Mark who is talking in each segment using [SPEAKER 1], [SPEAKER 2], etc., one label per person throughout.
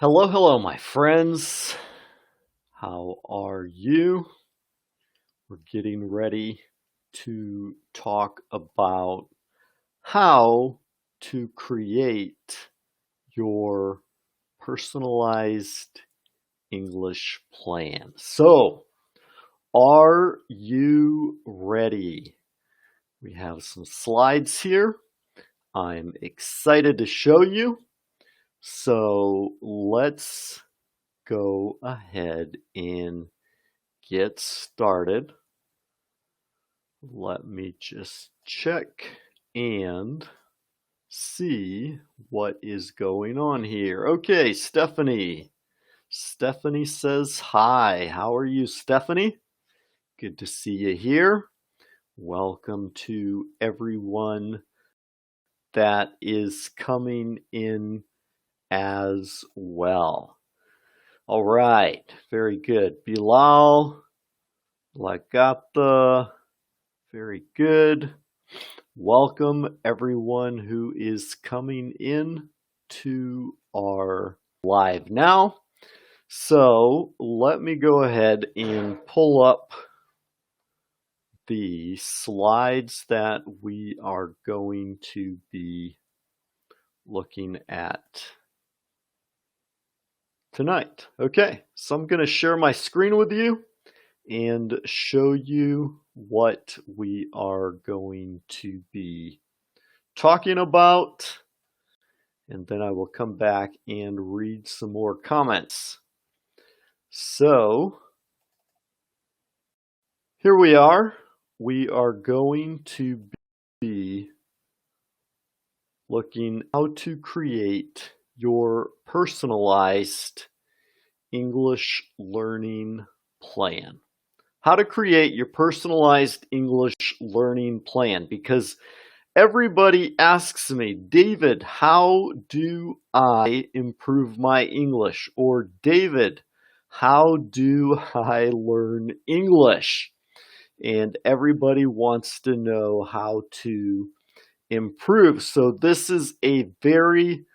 [SPEAKER 1] Hello, hello, my friends. How are you? We're getting ready to talk about how to create your personalized English plan. So, are you ready? We have some slides here. I'm excited to show you. So, let's go ahead and get started. Let me just check and see what is going on here. Okay, Stephanie. Stephanie says hi. How are you, Stephanie? Good to see you here. Welcome to everyone that is coming in as well. All right, very good. Bilal, Lagata, very good. Welcome everyone who is coming in to our live now. So let me go ahead and pull up the slides that we are going to be looking at tonight. Okay, so I'm going to share my screen with you and show you what we are going to be talking about, and then I will come back and read some more comments. So here we are. We are going to be looking how to create your personalized English learning plan. How to create your personalized English learning plan, because everybody asks me, David, how do I improve my English? Or David, how do I learn English? And everybody wants to know how to improve. So this is a very,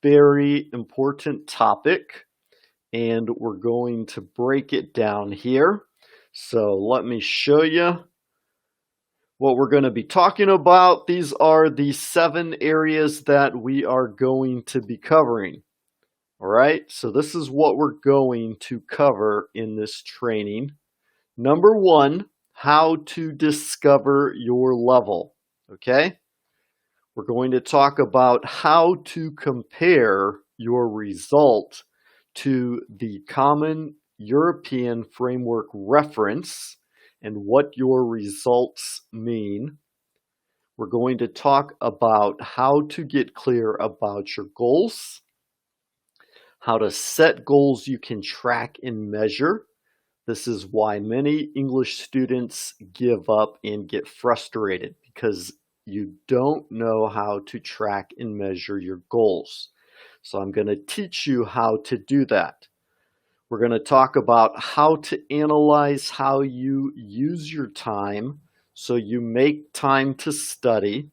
[SPEAKER 1] very important topic, and we're going to break it down here. So let me show you what we're going to be talking about. These are the 7 areas that we are going to be covering. All right, so this is what we're going to cover in this training. Number 1, how to discover your level. Okay, we're going to talk about how to compare your result to the Common European Framework Reference and what your results mean. We're going to talk about how to get clear about your goals, how to set goals you can track and measure. This is why many English students give up and get frustrated, because you don't know how to track and measure your goals. So I'm going to teach you how to do that. We're going to talk about how to analyze how you use your time so you make time to study,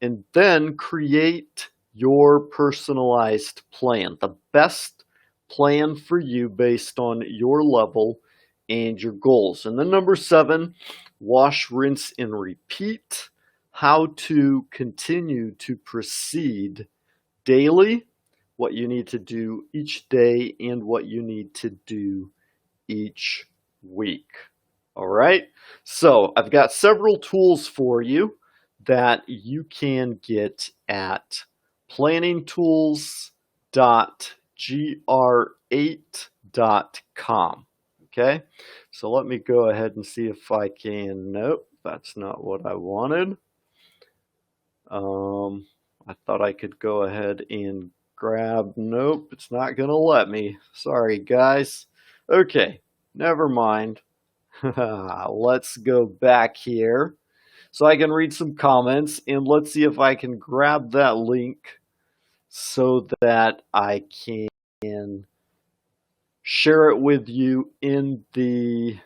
[SPEAKER 1] and then create your personalized plan, the best plan for you based on your level and your goals. And then number 7, wash, rinse, and repeat. How to continue to proceed daily, what you need to do each day, and what you need to do each week. All right, so I've got several tools for you that you can get at planningtools.gr8.com. Okay, so let me go ahead and see if I can. Nope, that's not what I wanted. I thought I could go ahead and grab. Nope, it's not going to let me. Sorry, guys. Okay, never mind. Let's go back here so I can read some comments, and let's see if I can grab that link so that I can share it with you in the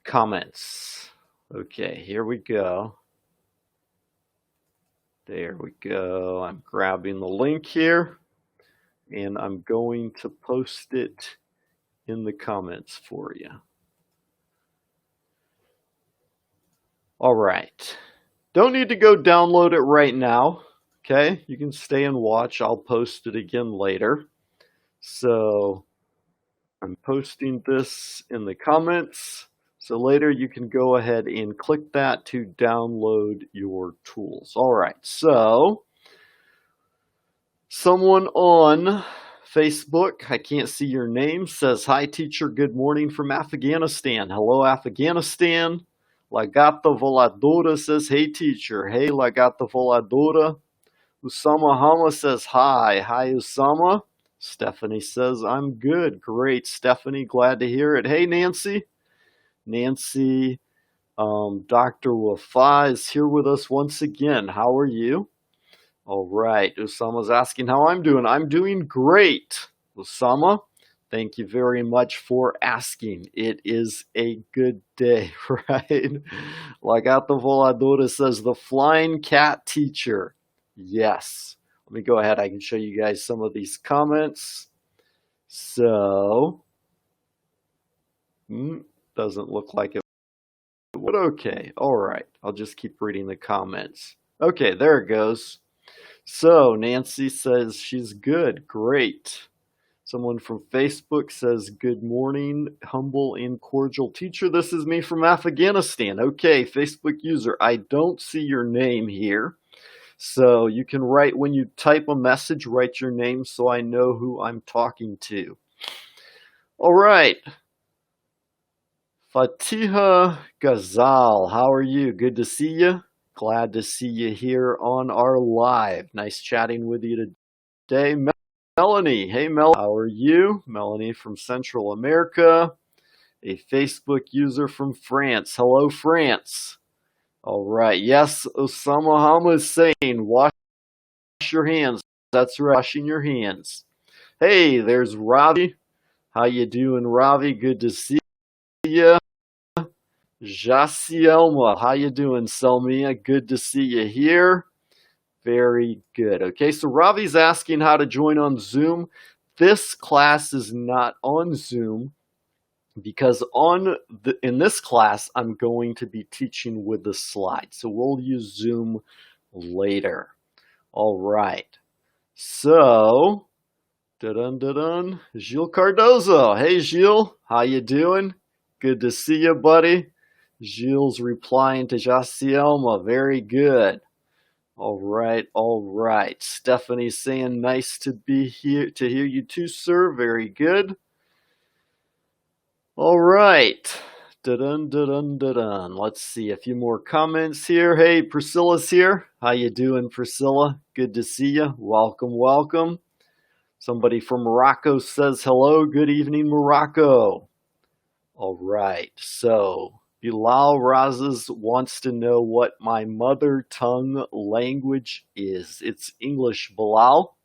[SPEAKER 1] comments. Okay, here we go. There we go. I'm grabbing the link here, and I'm going to post it in the comments for you. All right. Don't need to go download it right now. Okay, you can stay and watch. I'll post it again later. So I'm posting this in the comments. So later you can go ahead and click that to download your tools. All right, so someone on Facebook, I can't see your name, says, "Hi teacher, good morning from Afghanistan." Hello, Afghanistan. Lagata Voladora says, "Hey teacher." Hey, Lagata Voladora. Usama Hama says, "Hi." Hi, Usama. Stephanie says, "I'm good." Great, Stephanie. Glad to hear it. Hey, Nancy. Nancy, Dr. Wafa is here with us once again. How are you? All right. Usama's asking how I'm doing. I'm doing great. Usama, thank you very much for asking. It is a good day, right? Lagata Voladora says, "The flying cat teacher." Yes. Let me go ahead. I can show you guys some of these comments. So, doesn't look like it would. Okay. All right. I'll just keep reading the comments. Okay, there it goes. So, Nancy says she's good. Great. Someone from Facebook says, "Good morning, humble and cordial teacher. This is me from Afghanistan." Okay, Facebook user, I don't see your name here. So you can write, when you type a message, write your name so I know who I'm talking to. All right. Fatiha Ghazal, how are you? Good to see you. Glad to see you here on our live. Nice chatting with you today. Melanie, hey Mel, how are you? Melanie from Central America. A Facebook user from France. Hello, France. All right. Yes, Osama Hama is saying, wash your hands. That's right, washing your hands. Hey, there's Ravi. How you doing, Ravi? Good to see you. Jasielma, how you doing, Selmia? Good to see you here. Very good. Okay, so Ravi's asking how to join on Zoom. This class is not on Zoom because in this class, I'm going to be teaching with the slides. So we'll use Zoom later. All right. So, Gilles Cardozo. Hey, Gilles. How you doing? Good to see you, buddy. Gilles replying to Jasielma. Very good. All right, all right. Stephanie saying, "Nice to be here, to hear you too, sir." Very good. All right. Let's see a few more comments here. Hey, Priscilla's here. How you doing, Priscilla? Good to see you. Welcome, welcome. Somebody from Morocco says hello. Good evening, Morocco. All right. So Bilal Razes wants to know what my mother tongue language is. It's English, Bilal.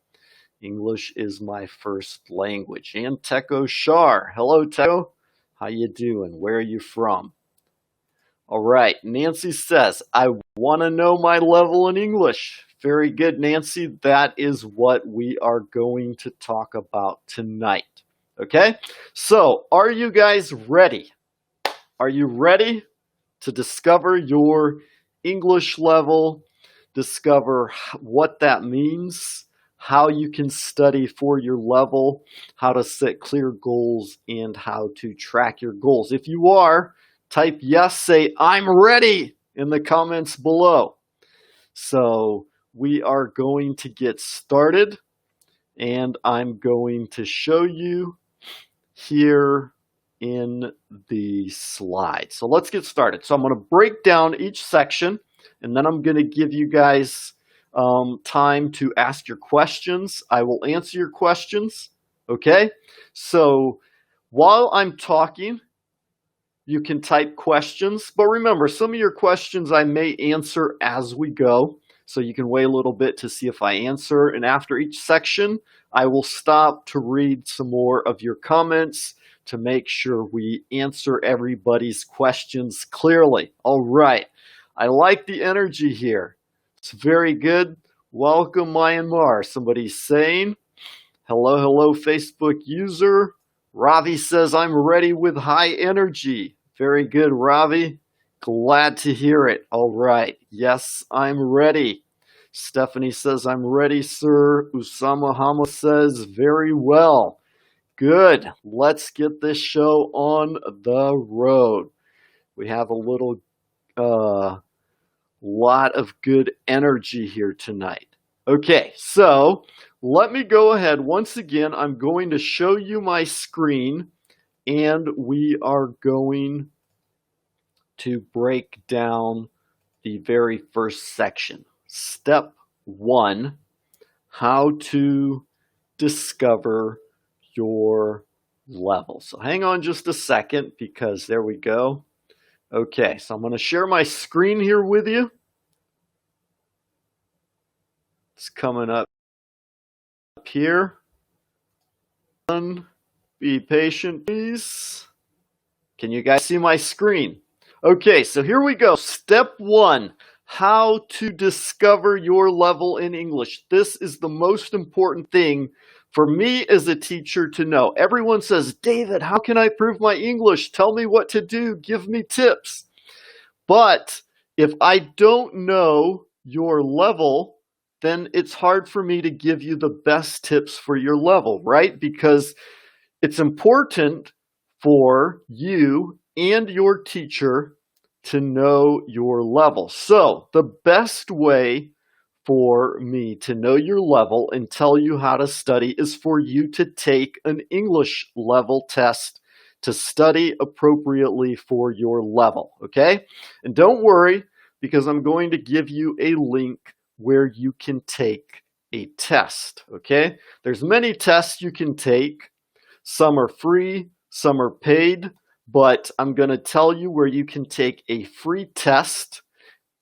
[SPEAKER 1] English is my first language. And Teko Shar. Hello, Teko. How you doing? Where are you from? All right. Nancy says, "I want to know my level in English." Very good, Nancy. That is what we are going to talk about tonight. Okay? So, are you guys ready? Are you ready to discover your English level, discover what that means, how you can study for your level, how to set clear goals, and how to track your goals? If you are, type yes, say "I'm ready" in the comments below. So we are going to get started, and I'm going to show you here in the slide. So let's get started. So I'm going to break down each section, and then I'm going to give you guys time to ask your questions. I will answer your questions. Okay? So while I'm talking, you can type questions, but remember, some of your questions I may answer as we go. So you can wait a little bit to see if I answer. And after each section, I will stop to read some more of your comments to make sure we answer everybody's questions clearly. All right. I like the energy here. It's very good. Welcome, Myanmar. Somebody's saying, Hello, hello, Facebook user. Ravi says, I'm ready with high energy. Very good, Ravi. Glad to hear it. All right. Yes, I'm ready. Stephanie says, I'm ready, sir. Usama Hama says, very well. Good. Let's get this show on the road. We have a little lot of good energy here tonight. Okay, so let me go ahead. Once again, I'm going to show you my screen, and we are going to break down the very first section. Step 1, how to discover your level. So hang on just a second, because there we go. Okay, so I'm going to share my screen here with you. It's coming up here. Be patient, please. Can you guys see my screen? Okay, so here we go. Step 1, how to discover your level in English. This is the most important thing for me as a teacher to know. Everyone says, David, how can I improve my English? Tell me what to do. Give me tips. But if I don't know your level, then it's hard for me to give you the best tips for your level, right? Because it's important for you and your teacher to know your level. So the best way for me to know your level and tell you how to study is for you to take an English level test to study appropriately for your level, okay? And don't worry, because I'm going to give you a link where you can take a test, okay? There's many tests you can take. Some are free, some are paid, but I'm going to tell you where you can take a free test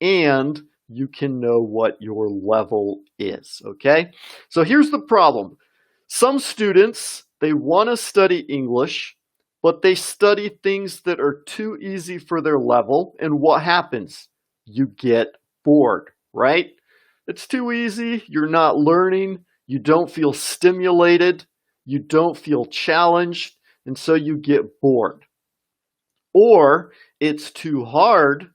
[SPEAKER 1] and you can know what your level is, okay? So here's the problem. Some students, they want to study English, but they study things that are too easy for their level, and what happens? You get bored, right? It's too easy, you're not learning, you don't feel stimulated, you don't feel challenged, and so you get bored. Or it's too hard,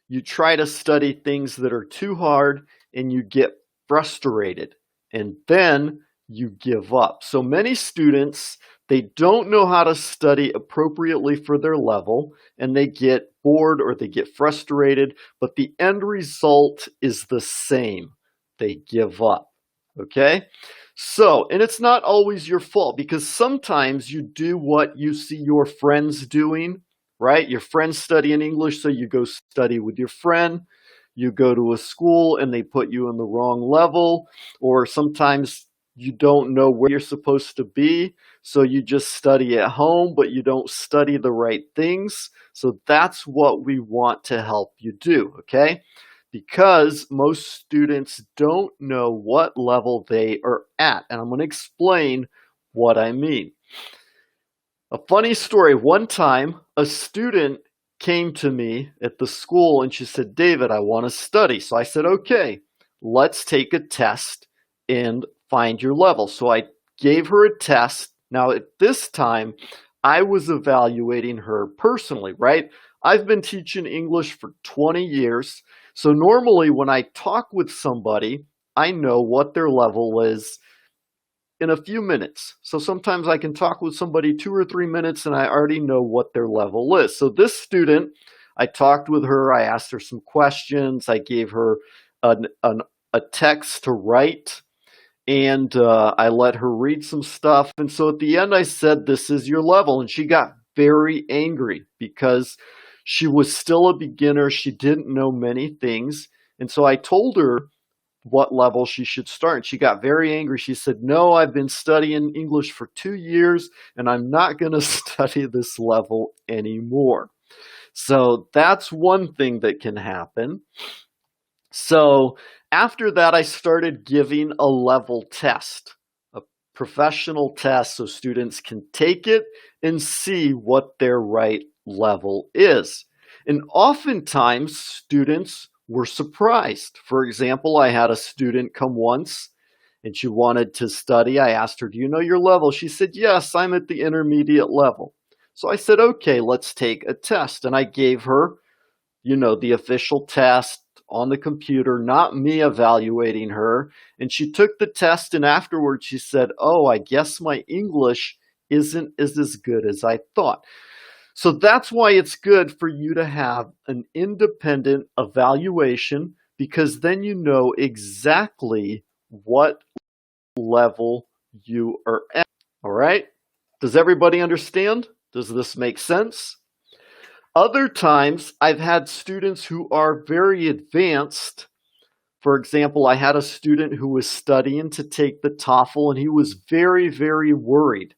[SPEAKER 1] you try to study things that are too hard and you get frustrated, and then you give up. So many students, they don't know how to study appropriately for their level, and they get bored or they get frustrated, but the end result is the same. They give up, okay? So, and it's not always your fault, because sometimes you do what you see your friends doing, right? Your friends study in English, so you go study with your friend. You go to a school and they put you in the wrong level, or sometimes you don't know where you're supposed to be, so you just study at home, but you don't study the right things. So that's what we want to help you do, okay? Because most students don't know what level they are at. And I'm going to explain what I mean. A funny story. One time, a student came to me at the school and she said, David, I want to study. So I said, okay, let's take a test and find your level. So I gave her a test. Now at this time, I was evaluating her personally, right? I've been teaching English for 20 years. So normally when I talk with somebody, I know what their level is in a few minutes. So sometimes I can talk with somebody 2 or 3 minutes and I already know what their level is. So this student, I talked with her, I asked her some questions, I gave her a text to write, and I let her read some stuff. And so at the end I said, this is your level. And she got very angry because she was still a beginner. She didn't know many things. And so I told her what level she should start. And she got very angry. She said, no, I've been studying English for 2 years and I'm not going to study this level anymore. So that's one thing that can happen. So after that, I started giving a level test, a professional test, so students can take it and see what their right level is. And oftentimes, students were surprised. For example, I had a student come once and she wanted to study. I asked her, do you know your level? She said, yes, I'm at the intermediate level. So I said, okay, let's take a test. And I gave her, the official test on the computer, not me evaluating her. And she took the test, and afterwards she said, oh, I guess my English isn't as good as I thought. So that's why it's good for you to have an independent evaluation, because then you know exactly what level you are at. All right? Does everybody understand? Does this make sense? Other times, I've had students who are very advanced. For example, I had a student who was studying to take the TOEFL, and he was very, very worried.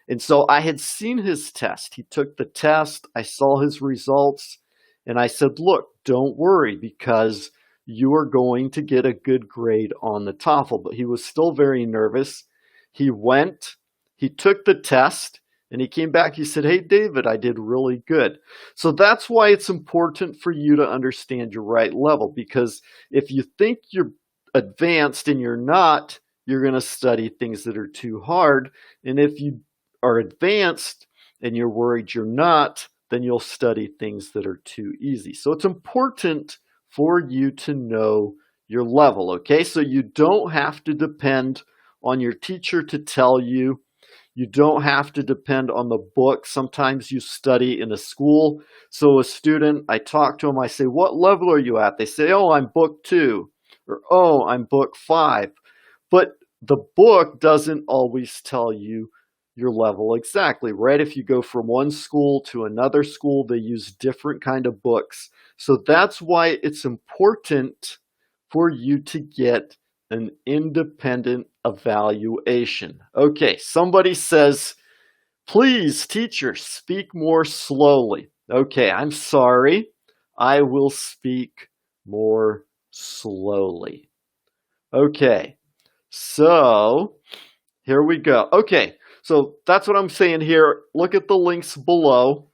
[SPEAKER 1] And so I had seen his test. He took the test. I saw his results. And I said, look, don't worry, because you are going to get a good grade on the TOEFL. But he was still very nervous. He went, he took the test, and he came back. He said, hey, David, I did really good. So that's why it's important for you to understand your right level, because if you think you're advanced and you're not, you're going to study things that are too hard. And if you are advanced and you're worried you're not, then you'll study things that are too easy. So it's important for you to know your level, okay? So you don't have to depend on your teacher to tell you. You don't have to depend on the book. Sometimes you study in a school. So a student, I talk to them, I say, what level are you at? They say, oh, I'm book 2, or oh, I'm book 5. But the book doesn't always tell you your level exactly, right? If you go from one school to another school, they use different kind of books. So that's why it's important for you to get an independent evaluation. Okay, somebody says, please, teacher, speak more slowly. Okay, I'm sorry. I will speak more slowly. Okay, so here we go. Okay, so that's what I'm saying here. Look at the links below.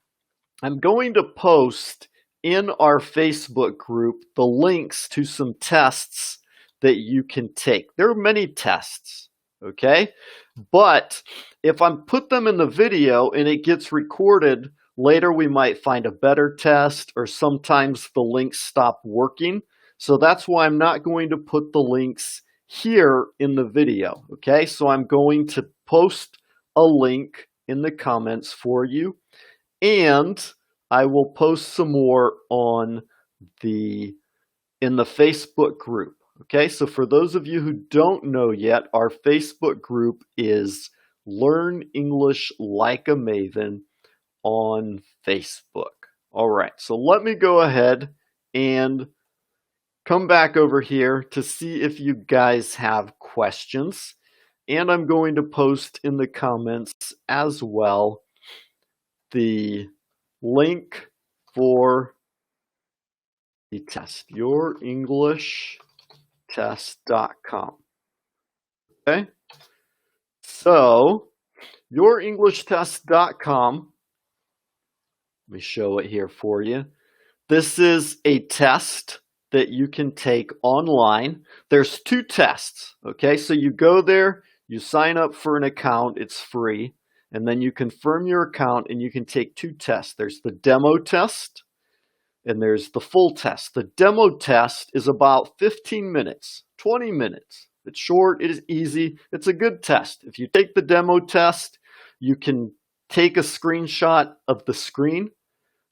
[SPEAKER 1] I'm going to post in our Facebook group the links to some tests that you can take. There are many tests, okay? But if I put them in the video and it gets recorded, later we might find a better test, or sometimes the links stop working. So that's why I'm not going to put the links here in the video, okay? So I'm going to post a link in the comments for you, and I will post some more in the Facebook group. Okay, so for those of you who don't know yet, our Facebook group is Learn English Like a Maven on Facebook. All right, so let me go ahead and come back over here to see if you guys have questions. And I'm going to post in the comments as well the link for the test, YourEnglishTest.com. Okay, so YourEnglishTest.com, let me show it here for you. This is a test that you can take online. There's 2 tests, okay? So you go there, you sign up for an account, it's free, and then you confirm your account and you can take 2 tests. There's the demo test and there's the full test. The demo test is about 15 minutes, 20 minutes. It's short, it is easy, it's a good test. If you take the demo test, you can take a screenshot of the screen,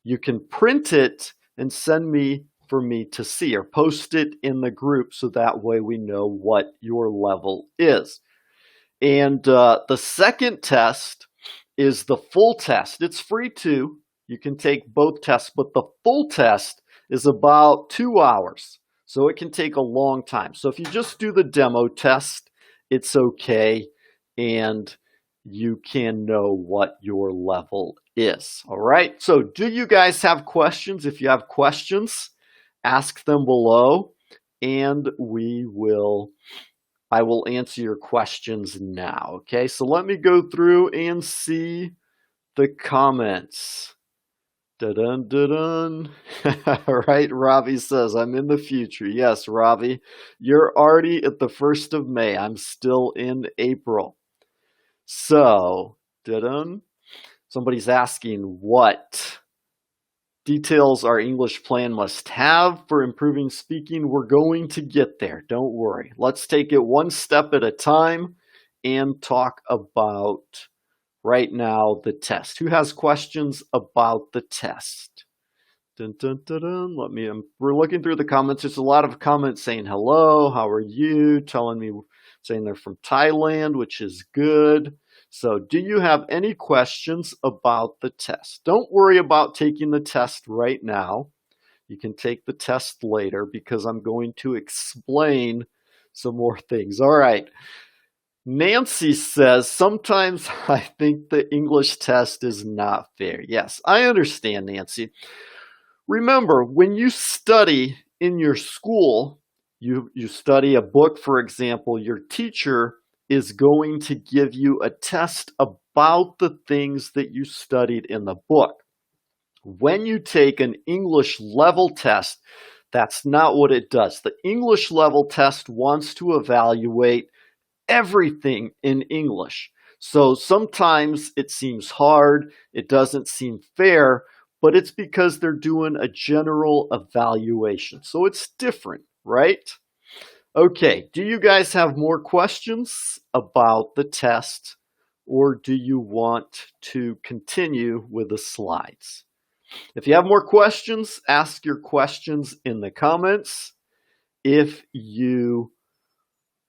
[SPEAKER 1] you can print it and send me for me to see, or post it in the group so that way we know what your level is. And the second test is the full test. It's free too. You can take both tests, but the full test is about 2 hours. So it can take a long time. So if you just do the demo test, it's okay, and you can know what your level is. All right. So do you guys have questions? If you have questions, ask them below, and I will answer your questions now. Okay. So let me go through and see the comments. Dun dun. Right, Ravi says, I'm in the future. Yes, Ravi, you're already at the 1st of May. I'm still in April. So, dun. Somebody's asking what details our English plan must have for improving speaking. We're going to get there. Don't worry. Let's take it one step at a time and talk about right now the test. Who has questions about the test? Dun, dun, dun, dun. We're looking through the comments. There's a lot of comments saying hello, how are you, saying they're from Thailand, which is good. So do you have any questions about the test? Don't worry about taking the test right now. You can take the test later because I'm going to explain some more things. All right. Nancy says, sometimes I think the English test is not fair. Yes, I understand, Nancy. Remember, when you study in your school, you study a book, for example, your teacher is going to give you a test about the things that you studied in the book. When you take an English level test, that's not what it does. The English level test wants to evaluate everything in English. So sometimes it seems hard, it doesn't seem fair, but it's because they're doing a general evaluation. So it's different, right? Okay, do you guys have more questions about the test, or do you want to continue with the slides? If you have more questions, ask your questions in the comments. If you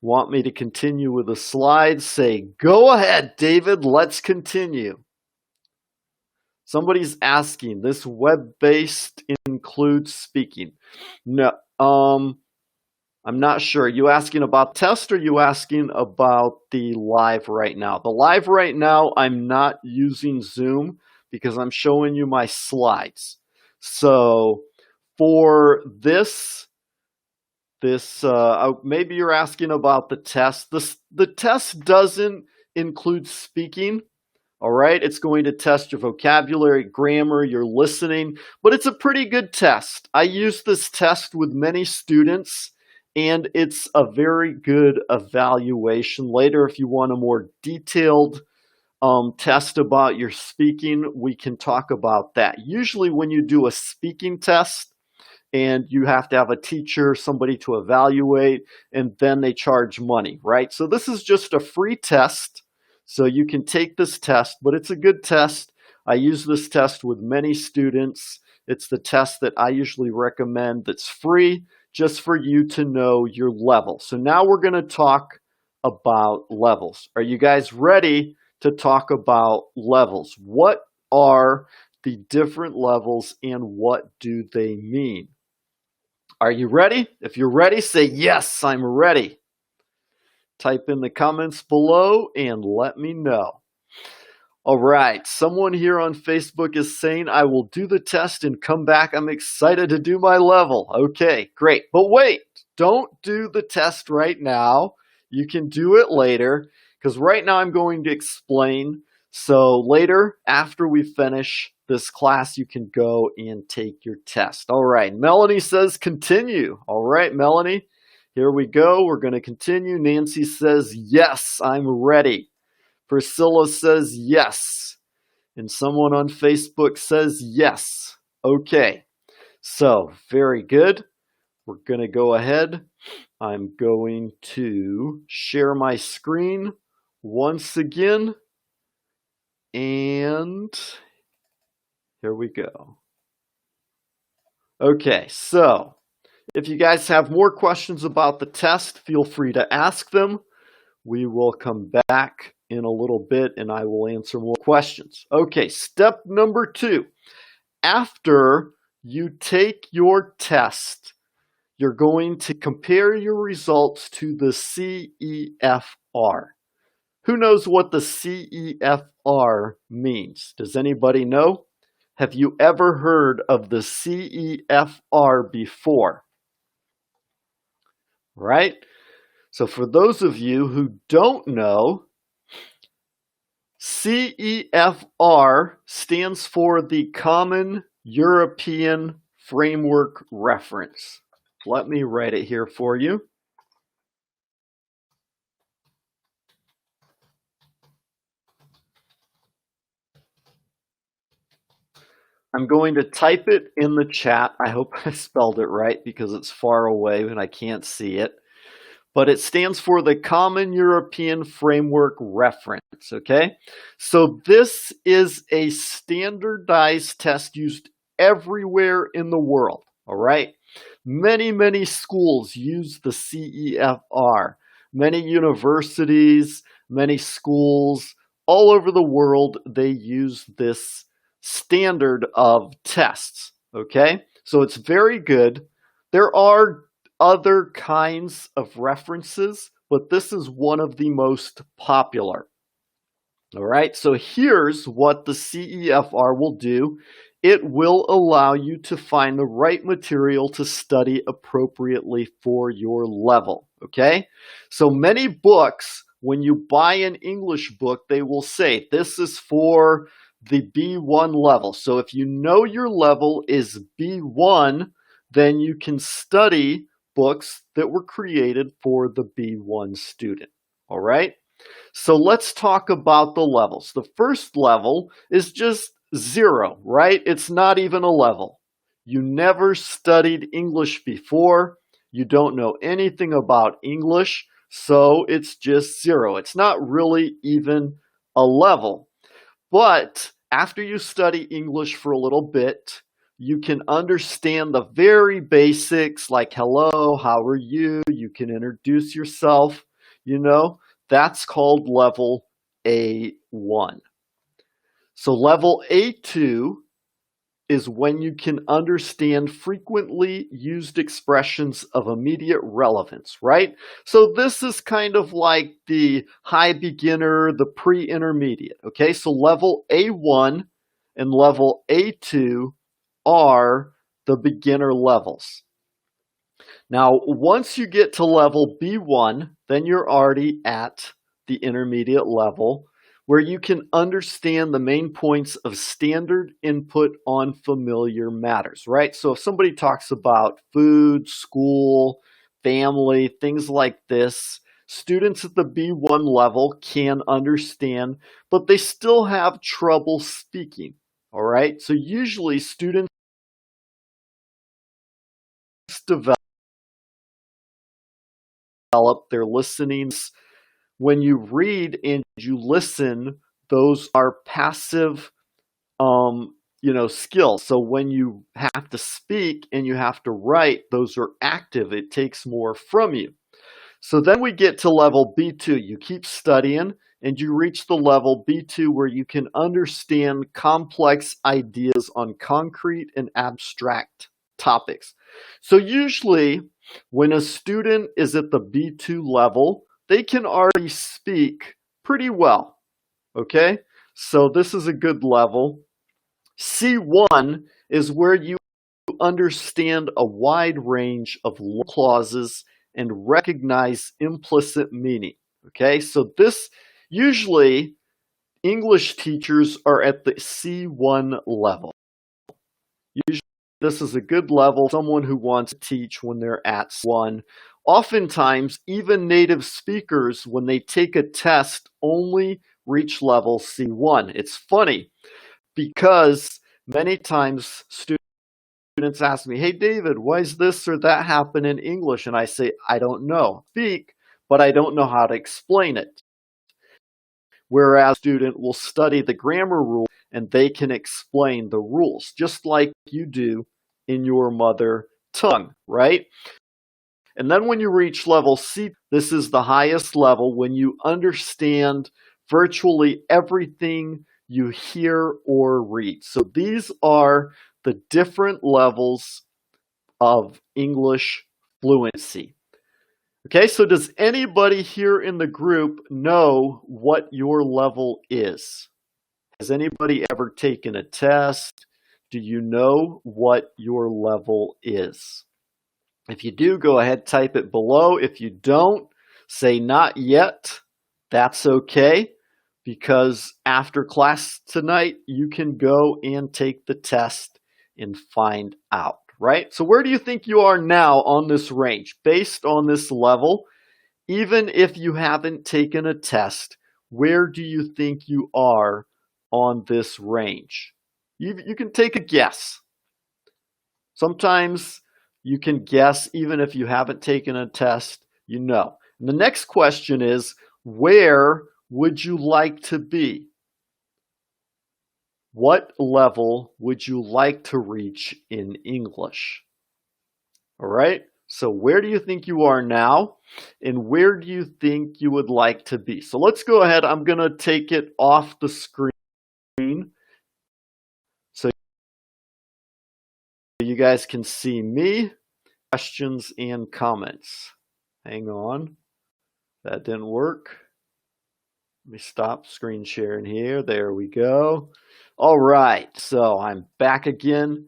[SPEAKER 1] want me to continue with the slides, say, go ahead, David, let's continue. Somebody's asking, this web-based includes speaking? No, I'm not sure. Are you asking about test or are you asking about the live right now? The live right now, I'm not using Zoom because I'm showing you my slides. So for this maybe you're asking about the test. The test doesn't include speaking. All right, it's going to test your vocabulary, grammar, your listening, but it's a pretty good test. I use this test with many students, and it's a very good evaluation. Later, if you want a more detailed test about your speaking, we can talk about that. Usually when you do a speaking test, and you have to have a teacher, somebody to evaluate, and then they charge money, right? So this is just a free test. So you can take this test, but it's a good test. I use this test with many students. It's the test that I usually recommend that's free just for you to know your level. So now we're going to talk about levels. Are you guys ready to talk about levels? What are the different levels and what do they mean? Are you ready? If you're ready, say, yes, I'm ready. Type in the comments below and let me know. All right, someone here on Facebook is saying, I will do the test and come back. I'm excited to do my level. Okay, great. But wait, don't do the test right now. You can do it later because right now I'm going to explain. So later, after we finish this class, you can go and take your test. All right, Melanie says continue. All right, Melanie, here we go. We're going to continue. Nancy says, yes, I'm ready. Priscilla says, yes. And someone on Facebook says, yes. Okay, so very good. We're going to go ahead. I'm going to share my screen once again. And here we go. Okay, so if you guys have more questions about the test, feel free to ask them. We will come back in a little bit and I will answer more questions. Okay, step number 2. After you take your test, you're going to compare your results to the CEFR. Who knows what the CEFR means? Does anybody know? Have you ever heard of the CEFR before? Right? So for those of you who don't know, CEFR stands for the Common European Framework Reference. Let me write it here for you. I'm going to type it in the chat. I hope I spelled it right because it's far away and I can't see it. But it stands for the Common European Framework Reference, okay? So this is a standardized test used everywhere in the world, all right? Many schools use the CEFR. Many universities, many schools all over the world, they use this standard of tests, okay? So it's very good. There are other kinds of references, but this is one of the most popular. All right, so here's what the CEFR will do. It will allow you to find the right material to study appropriately for your level, okay? So many books, when you buy an English book, they will say this is for the B1 level. So if you know your level is B1, then you can study books that were created for the B1 student, all right? So let's talk about the levels. The first level is just 0, right? It's not even a level. You never studied English before. You don't know anything about English, so it's just 0. It's not really even a level. But after you study English for a little bit, you can understand the very basics like hello, how are you? You can introduce yourself, you know. That's called level A1. So level A2 is when you can understand frequently used expressions of immediate relevance, right? So this is kind of like the high beginner, the pre-intermediate, okay? So level A1 and level A2 are the beginner levels. Now, once you get to level B1, then you're already at the intermediate level where you can understand the main points of standard input on familiar matters, right? So if somebody talks about food, school, family, things like this, students at the B1 level can understand, but they still have trouble speaking, all right? So usually students develop their listening. When you read and you listen, those are passive, skills. So when you have to speak and you have to write, those are active. It takes more from you. So then we get to level B2. You keep studying and you reach the level B2 where you can understand complex ideas on concrete and abstract topics. So usually when a student is at the B2 level, they can already speak pretty well, okay? So this is a good level. C1 is where you understand a wide range of clauses and recognize implicit meaning, okay? So this, usually English teachers are at the C1 level. Usually this is a good level, someone who wants to teach when they're at C1. Oftentimes, even native speakers, when they take a test, only reach level C1. It's funny because many times students ask me, hey, David, why is this or that happen in English? And I say, I don't know. Speak, but I don't know how to explain it. Whereas a student will study the grammar rule and they can explain the rules, just like you do in your mother tongue, right? And then when you reach level C, this is the highest level when you understand virtually everything you hear or read. So these are the different levels of English fluency. Okay, so does anybody here in the group know what your level is? Has anybody ever taken a test? Do you know what your level is? If you do, go ahead, type it below. If you don't, say not yet. That's okay, because after class tonight, you can go and take the test and find out, right? So where do you think you are now on this range based on this level? Even if you haven't taken a test, where do you think you are on this range? You can take a guess. Sometimes you can guess even if you haven't taken a test, you know. And the next question is, where would you like to be? What level would you like to reach in English? All right, so where do you think you are now? And where do you think you would like to be? So let's go ahead. I'm going to take it off the screen so you guys can see me. Questions and comments. Hang on. That didn't work. Let me stop screen sharing here. There we go. All right, so I'm back again.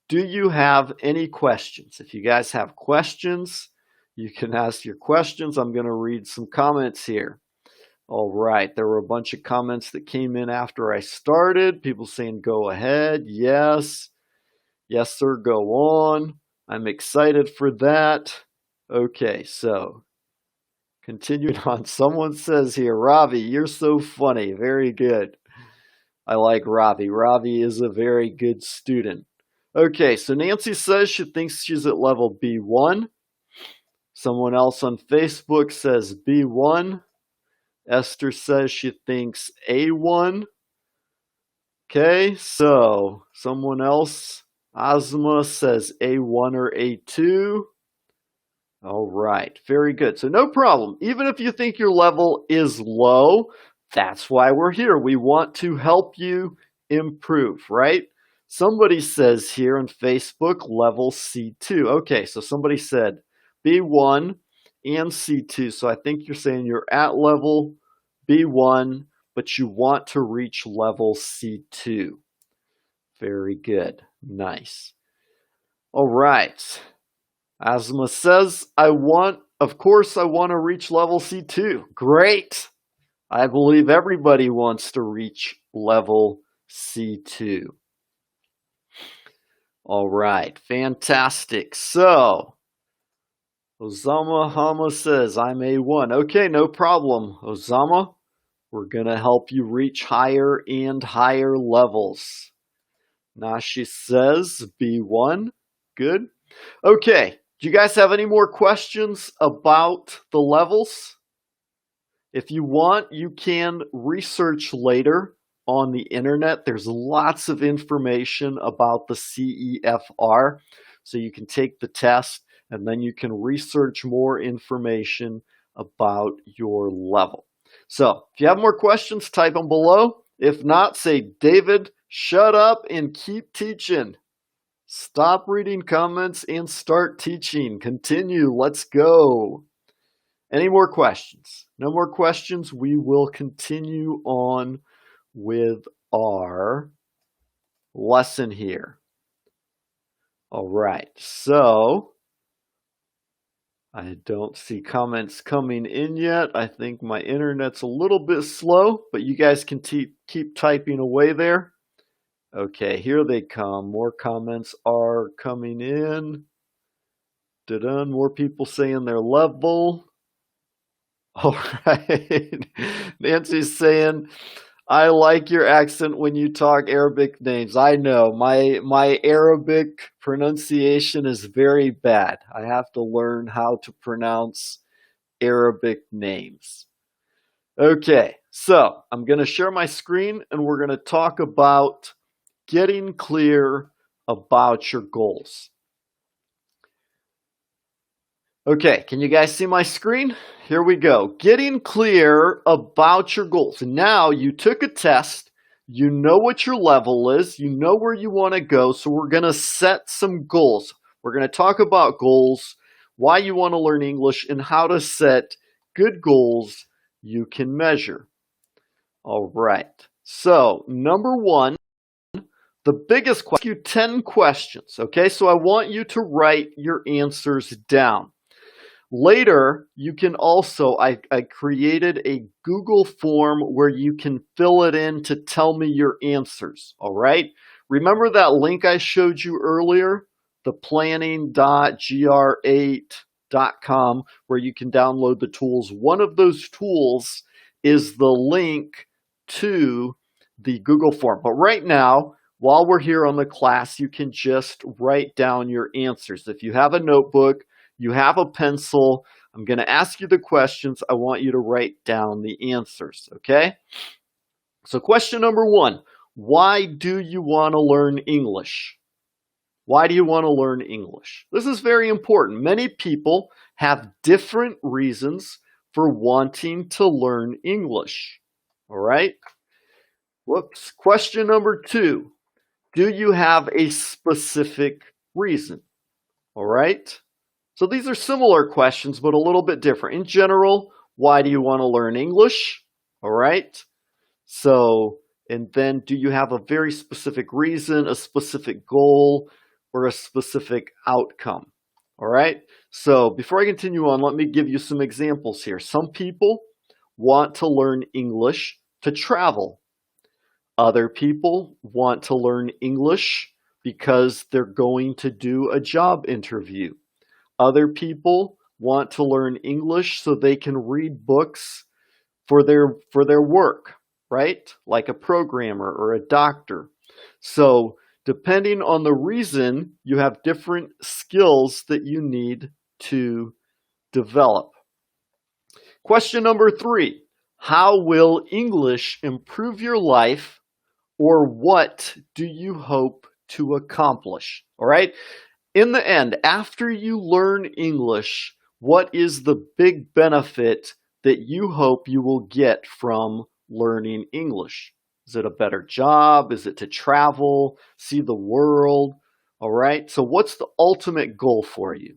[SPEAKER 1] Do you have any questions? If you guys have questions, you can ask your questions. I'm going to read some comments here. All right, there were a bunch of comments that came in after I started. People saying, go ahead. Yes. Yes, sir, go on. I'm excited for that. Okay, so continuing on. Someone says here, Ravi, you're so funny. Very good. I like Ravi. Ravi is a very good student. Okay, so Nancy says she thinks she's at level B1. Someone else on Facebook says B1. Esther says she thinks A1. Okay, so someone else, Ozma, says A1 or A2. All right, very good. So no problem. Even if you think your level is low, that's why we're here. We want to help you improve, right? Somebody says here on Facebook, level C2. Okay, so somebody said B1 and C2. So I think you're saying you're at level B1, but you want to reach level C2. Very good. Nice. All right. Asma says, of course, I want to reach level C2. Great. I believe everybody wants to reach level C2. All right, fantastic. So, Osama Hama says, I'm A1. Okay, no problem, Osama. We're going to help you reach higher and higher levels. Nashi says B1. Good. Okay, do you guys have any more questions about the levels? If you want, you can research later on the internet. There's lots of information about the CEFR. So you can take the test and then you can research more information about your level. So if you have more questions, type them below. If not, say, David, shut up and keep teaching. Stop reading comments and start teaching. Continue. Let's go. Any more questions? No more questions? We will continue on with our lesson here. All right, so I don't see comments coming in yet. I think my internet's a little bit slow, but you guys can keep typing away there. Okay, here they come. More comments are coming in. Dun, more people saying their level. All right. Nancy's saying, I like your accent when you talk Arabic names. I know my Arabic pronunciation is very bad. I have to learn how to pronounce Arabic names. Okay, so I'm going to share my screen and we're going to talk about getting clear about your goals. Okay, can you guys see my screen? Here we go. Getting clear about your goals. Now you took a test. You know what your level is. You know where you want to go. So we're going to set some goals. We're going to talk about goals, why you want to learn English, and how to set good goals you can measure. All right. So number one, the biggest question, 10 questions. Okay, so I want you to write your answers down. Later, you can also, I created a Google form where you can fill it in to tell me your answers, all right? Remember that link I showed you earlier, the planning.gr8.com, where you can download the tools. One of those tools is the link to the Google form. But right now, while we're here on the class, you can just write down your answers. If you have a notebook, you have a pencil, I'm going to ask you the questions. I want you to write down the answers, okay? So question number 1, why do you want to learn English? Why do you want to learn English? This is very important. Many people have different reasons for wanting to learn English, all right? Whoops. Question number 2, do you have a specific reason? All right. So these are similar questions, but a little bit different. In general, why do you want to learn English? All right. So, and then do you have a very specific reason, a specific goal, or a specific outcome? All right. So before I continue on, let me give you some examples here. Some people want to learn English to travel. Other people want to learn English because they're going to do a job interview. Other people want to learn English so they can read books for their work, right? Like a programmer or a doctor. So depending on the reason, you have different skills that you need to develop. Question number 3, how will English improve your life? Or what do you hope to accomplish? All right. In the end, after you learn English, what is the big benefit that you hope you will get from learning English? Is it a better job? Is it to travel, see the world? All right. So what's the ultimate goal for you?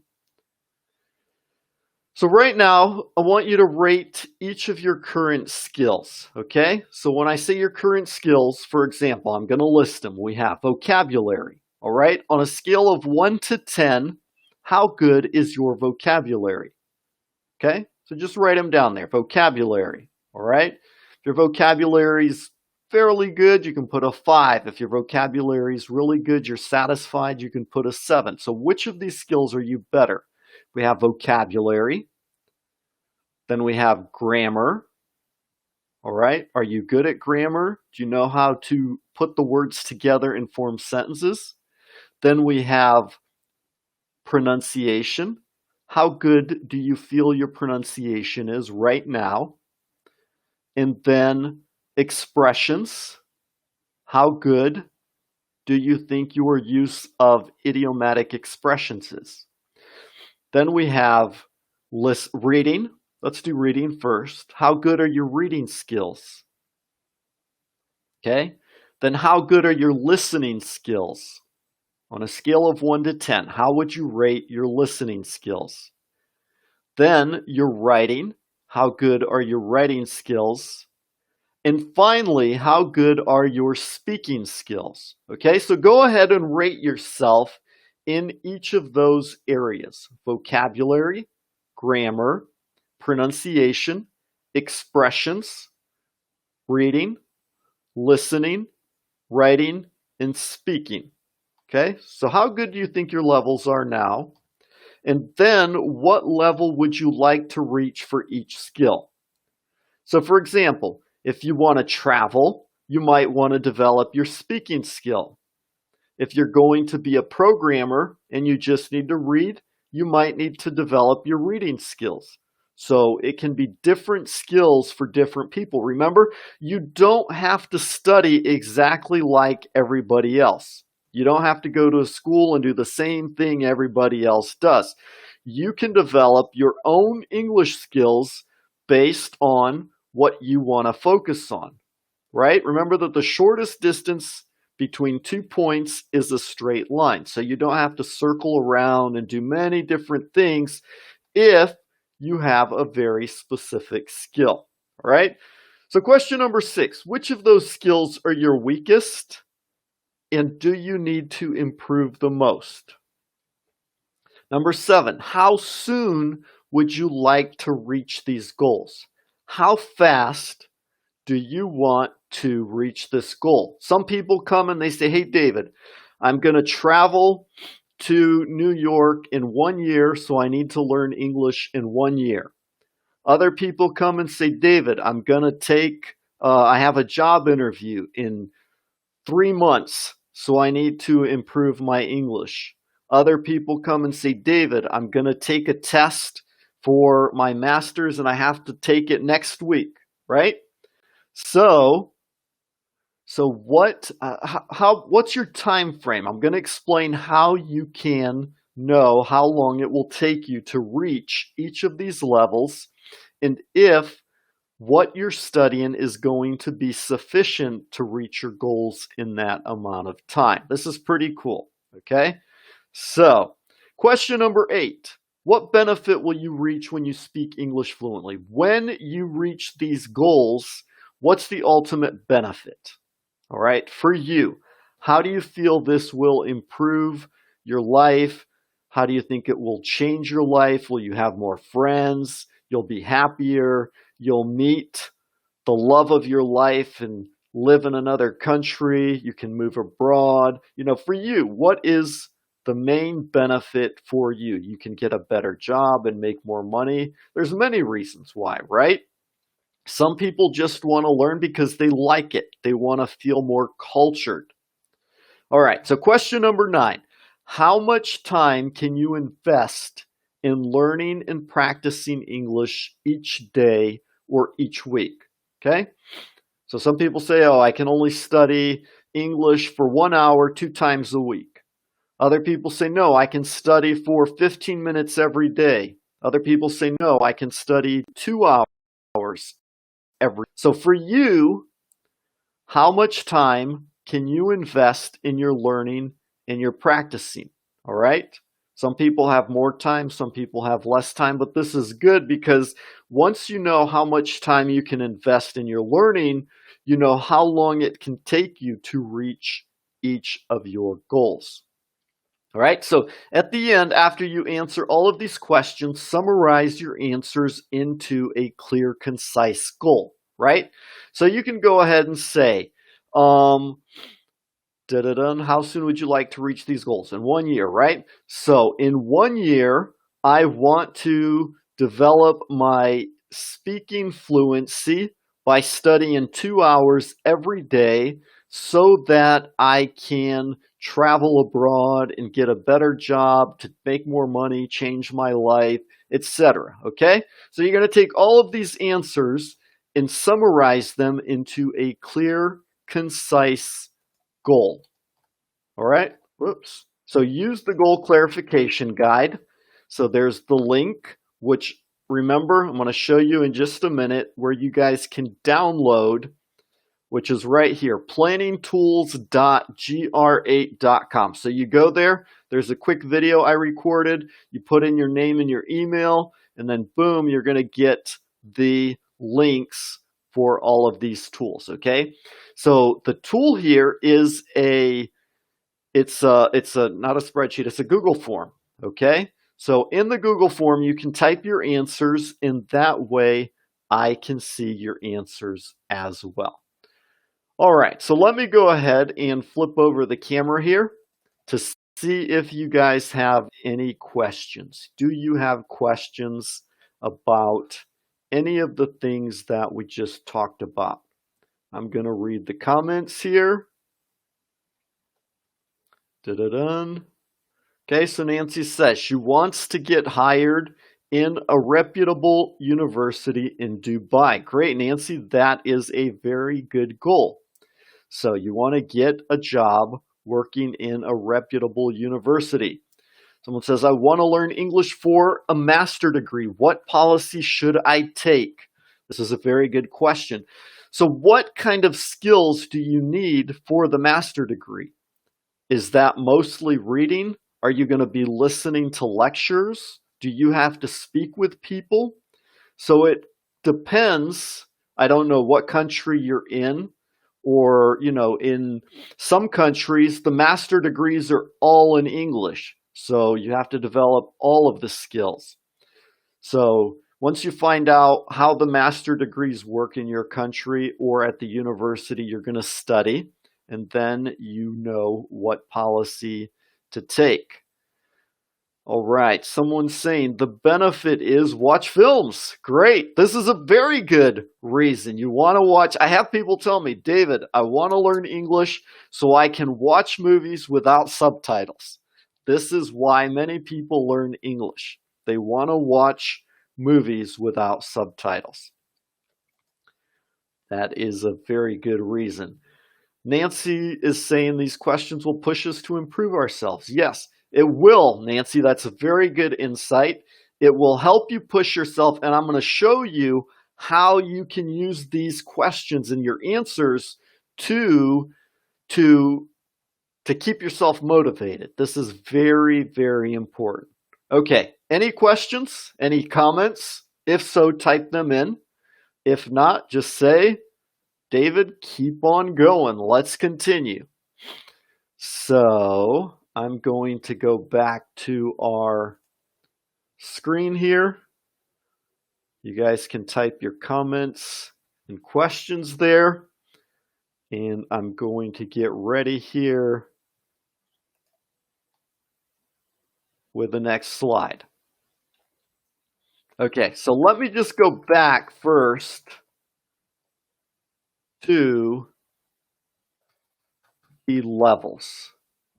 [SPEAKER 1] So right now, I want you to rate each of your current skills, okay? So when I say your current skills, for example, I'm going to list them. We have vocabulary, all right? On a scale of 1 to 10, how good is your vocabulary? Okay? So just write them down there. Vocabulary, all right? If your vocabulary is fairly good, you can put a 5. If your vocabulary is really good, you're satisfied, you can put a 7. So which of these skills are you better? We have vocabulary, then we have grammar, all right? Are you good at grammar? Do you know how to put the words together and form sentences? Then we have pronunciation. How good do you feel your pronunciation is right now? And then expressions. How good do you think your use of idiomatic expressions is? Then we have reading. Let's do reading first. How good are your reading skills? Okay. Then how good are your listening skills? On a scale of 1 to 10, how would you rate your listening skills? Then your writing. How good are your writing skills? And finally, how good are your speaking skills? Okay, so go ahead and rate yourself in each of those areas: vocabulary, grammar, pronunciation, expressions, reading, listening, writing, and speaking. Okay, so how good do you think your levels are now? And then what level would you like to reach for each skill? So for example, if you want to travel, you might want to develop your speaking skill. If you're going to be a programmer and you just need to read, you might need to develop your reading skills. So it can be different skills for different people. Remember, you don't have to study exactly like everybody else. You don't have to go to a school and do the same thing everybody else does. You can develop your own English skills based on what you want to focus on, right? Remember that the shortest distance between 2 points is a straight line. So you don't have to circle around and do many different things if you have a very specific skill, all right? So question number 6, which of those skills are your weakest and do you need to improve the most? Number 7, how soon would you like to reach these goals? How fast do do you want to reach this goal? Some people come and they say, hey, David, I'm going to travel to New York in 1 year, so I need to learn English in 1 year. Other people come and say, David, I'm going to I have a job interview in 3 months, so I need to improve my English. Other people come and say, David, I'm going to take a test for my master's and I have to take it next week, right? So what's your time frame? I'm going to explain how you can know how long it will take you to reach each of these levels and if what you're studying is going to be sufficient to reach your goals in that amount of time. This is pretty cool, okay? So, question number 8. What benefit will you reach when you speak English fluently? When you reach these goals, what's the ultimate benefit? All right, for you, how do you feel this will improve your life? How do you think it will change your life? Will you have more friends? You'll be happier. You'll meet the love of your life and live in another country. You can move abroad. For you, what is the main benefit for you? You can get a better job and make more money. There's many reasons why, right? Some people just want to learn because they like it. They want to feel more cultured. All right, so question number 9. How much time can you invest in learning and practicing English each day or each week? Okay? So some people say, oh, I can only study English for 1 hour 2 times a week. Other people say, no, I can study for 15 minutes every day. Other people say, no, I can study 2 hours every. So for you, how much time can you invest in your learning and your practicing? All right? Some people have more time, some people have less time, but this is good because once you know how much time you can invest in your learning, you know how long it can take you to reach each of your goals. All right, so at the end, after you answer all of these questions, summarize your answers into a clear, concise goal, right? So you can go ahead and say, how soon would you like to reach these goals? In 1 year, right? So in 1 year, I want to develop my speaking fluency by studying 2 hours every day so that I can travel abroad and get a better job to make more money, change my life, etc. Okay? So you're going to take all of these answers and summarize them into a clear, concise goal. All right? Whoops. So use the goal clarification guide. So there's the link, which remember, I'm going to show you in just a minute where you guys can download, which is right here, planningtools.gr8.com. So you go there, there's a quick video I recorded, you put in your name and your email, and then boom, you're going to get the links for all of these tools, okay? So the tool here is it's not a spreadsheet, it's a Google form, okay? So in the Google form, you can type your answers, and that way I can see your answers as well. All right, so let me go ahead and flip over the camera here to see if you guys have any questions. Do you have questions about any of the things that we just talked about? I'm going to read the comments here. Okay, so Nancy says she wants to get hired in a reputable university in Dubai. Great, Nancy, that is a very good goal. So you want to get a job working in a reputable university. Someone says, I want to learn English for a master's degree. What policy should I take? This is a very good question. So what kind of skills do you need for the master's degree? Is that mostly reading? Are you going to be listening to lectures? Do you have to speak with people? So it depends. I don't know what country you're in. Or, in some countries, the master's degrees are all in English. So you have to develop all of the skills. So Once you find out how the master degrees work in your country or at the university you're going to study, and then you know what policy to take. All right, someone's saying the benefit is watch films. Great. This is a very good reason. You want to watch. I have people tell me, David, I want to learn English so I can watch movies without subtitles. This is why many people learn English. They want to watch movies without subtitles. That is a very good reason. Nancy is saying these questions will push us to improve ourselves. Yes, it will, Nancy. That's a very good insight. It will help you push yourself, and I'm going to show you how you can use these questions and your answers to keep yourself motivated. This is very, very important. Okay, any questions? Any comments? If so, type them in. If not, just say, David, keep on going. Let's continue. So I'm going to go back to our screen here. You guys can type your comments and questions there. And I'm going to get ready here with the next slide. Okay, so let me just go back first to the levels.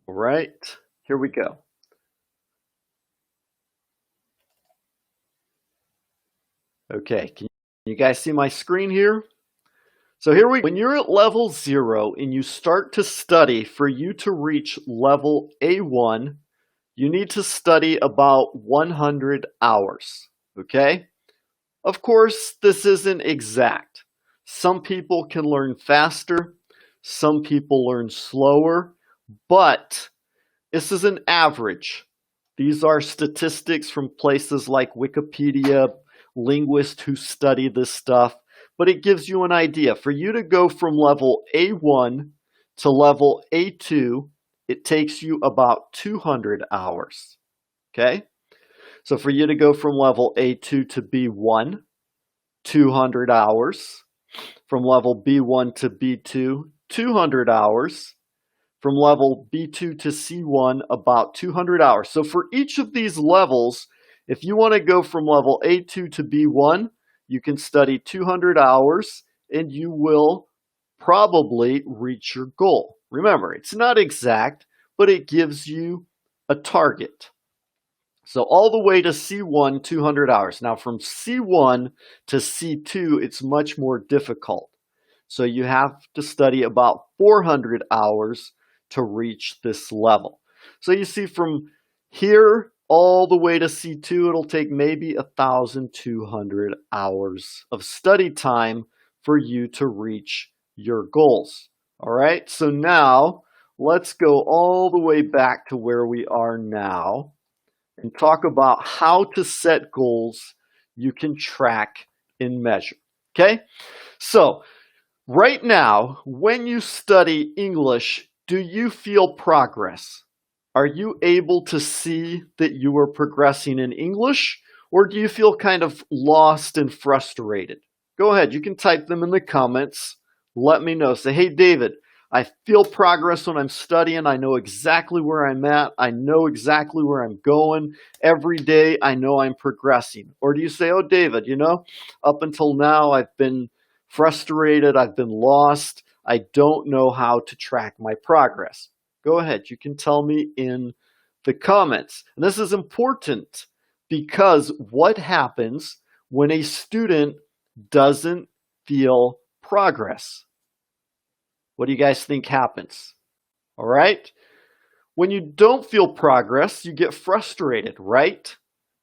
[SPEAKER 1] All right, here we go. Okay, can you guys see my screen here? So here when you're at level 0 and you start to study, for you to reach level A1, you need to study about 100 hours, okay? Of course, this isn't exact. Some people can learn faster, some people learn slower, but this is an average. These are statistics from places like Wikipedia, linguists who study this stuff, but it gives you an idea. For you to go from level A1 to level A2, it takes you about 200 hours, okay? So for you to go from level A2 to B1, 200 hours. From level B1 to B2, 200 hours. From level B2 to C1, about 200 hours. So for each of these levels, if you want to go from level A2 to B1, you can study 200 hours and you will probably reach your goal. Remember, it's not exact, but it gives you a target. So all the way to C1, 200 hours. Now from C1 to C2, it's much more difficult. So you have to study about 400 hours to reach this level. So you see from here all the way to C2, it'll take maybe 1,200 hours of study time for you to reach your goals. All right, so now let's go all the way back to where we are now and talk about how to set goals you can track and measure. Okay, so right now, when you study English, do you feel progress? Are you able to see that you are progressing in English, or do you feel kind of lost and frustrated? Go ahead, you can type them in the comments. Let me know. Say, hey, David, I feel progress when I'm studying. I know exactly where I'm at. I know exactly where I'm going. Every day, I know I'm progressing. Or do you say, oh, David, you know, up until now, I've been frustrated. I've been lost. I don't know how to track my progress. Go ahead. You can tell me in the comments. And this is important because what happens when a student doesn't feel progress? What do you guys think happens? All right. When you don't feel progress, you get frustrated, right?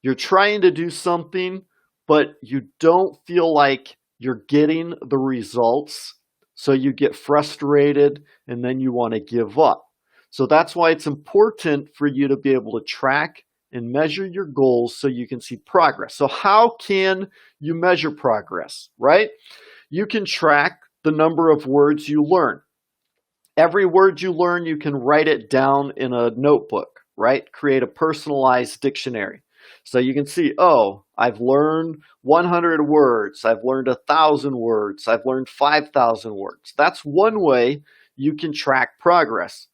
[SPEAKER 1] You're trying to do something, but you don't feel like you're getting the results. So you get frustrated and then you want to give up. So that's why it's important for you to be able to track and measure your goals so you can see progress. So how can you measure progress, right? You can track the number of words you learn. Every word you learn, you can write it down in a notebook, right? Create a personalized dictionary. So you can see, oh, I've learned 100 words. I've learned 1,000 words. I've learned 5,000 words. That's one way you can track progress.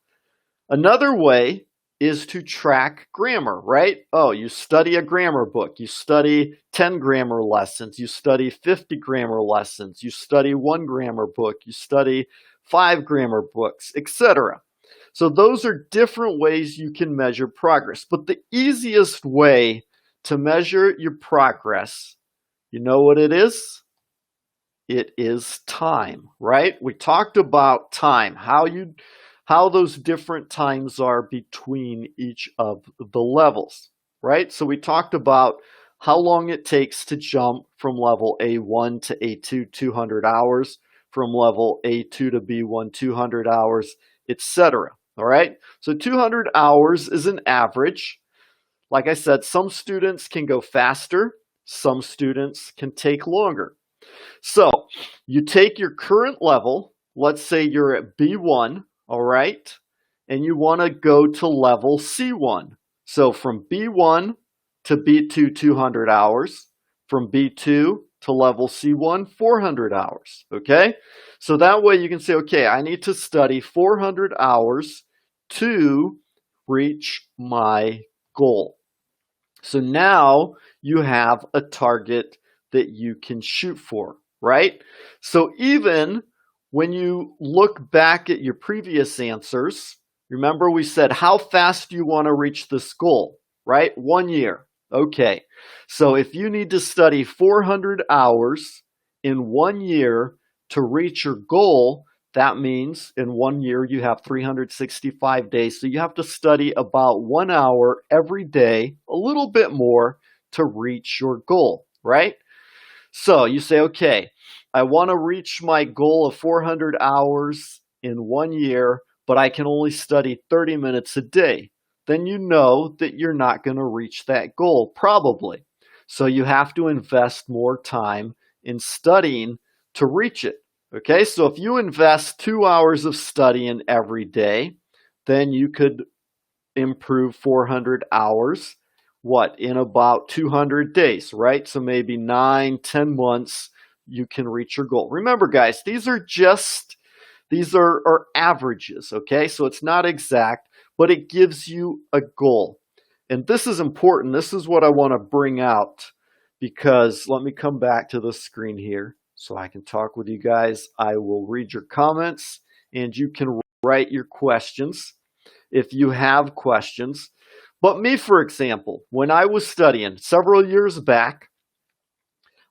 [SPEAKER 1] Another way is to track grammar, right? Oh, you study a grammar book. You study 10 grammar lessons. You study 50 grammar lessons. You study one grammar book. You study 5 grammar books, etc. So those are different ways you can measure progress. But the easiest way to measure your progress, you know what it is? It is time, right? We talked about time, how those different times are between each of the levels, right? So we talked about how long it takes to jump from level A1 to A2, 200 hours, from level A2 to B1, 200 hours, etc. All right, so 200 hours is an average. Like I said, some students can go faster, some students can take longer. So you take your current level, let's say you're at B1, all right, and you want to go to level C1. So from B1 to B2, 200 hours, from B2 to level C1, 400 hours, okay? So that way you can say, okay, I need to study 400 hours to reach my goal. So now you have a target that you can shoot for, right? So even when you look back at your previous answers, remember we said how fast do you want to reach this goal, right? 1 year. Okay, so if you need to study 400 hours in 1 year to reach your goal, that means in 1 year you have 365 days. So you have to study about 1 hour every day, a little bit more to reach your goal, right? So you say, okay, I want to reach my goal of 400 hours in 1 year, but I can only study 30 minutes a day. Then you know that you're not going to reach that goal, probably. So you have to invest more time in studying to reach it. Okay, so if you invest 2 hours of studying every day, then you could improve 400 hours, in about 200 days, right? So maybe 9, 10 months, you can reach your goal. Remember, guys, these are averages, okay? So it's not exact, but it gives you a goal. And this is important. This is what I want to bring out, because let me come back to the screen here so I can talk with you guys. I will read your comments and you can write your questions if you have questions. But me, for example, when I was studying several years back,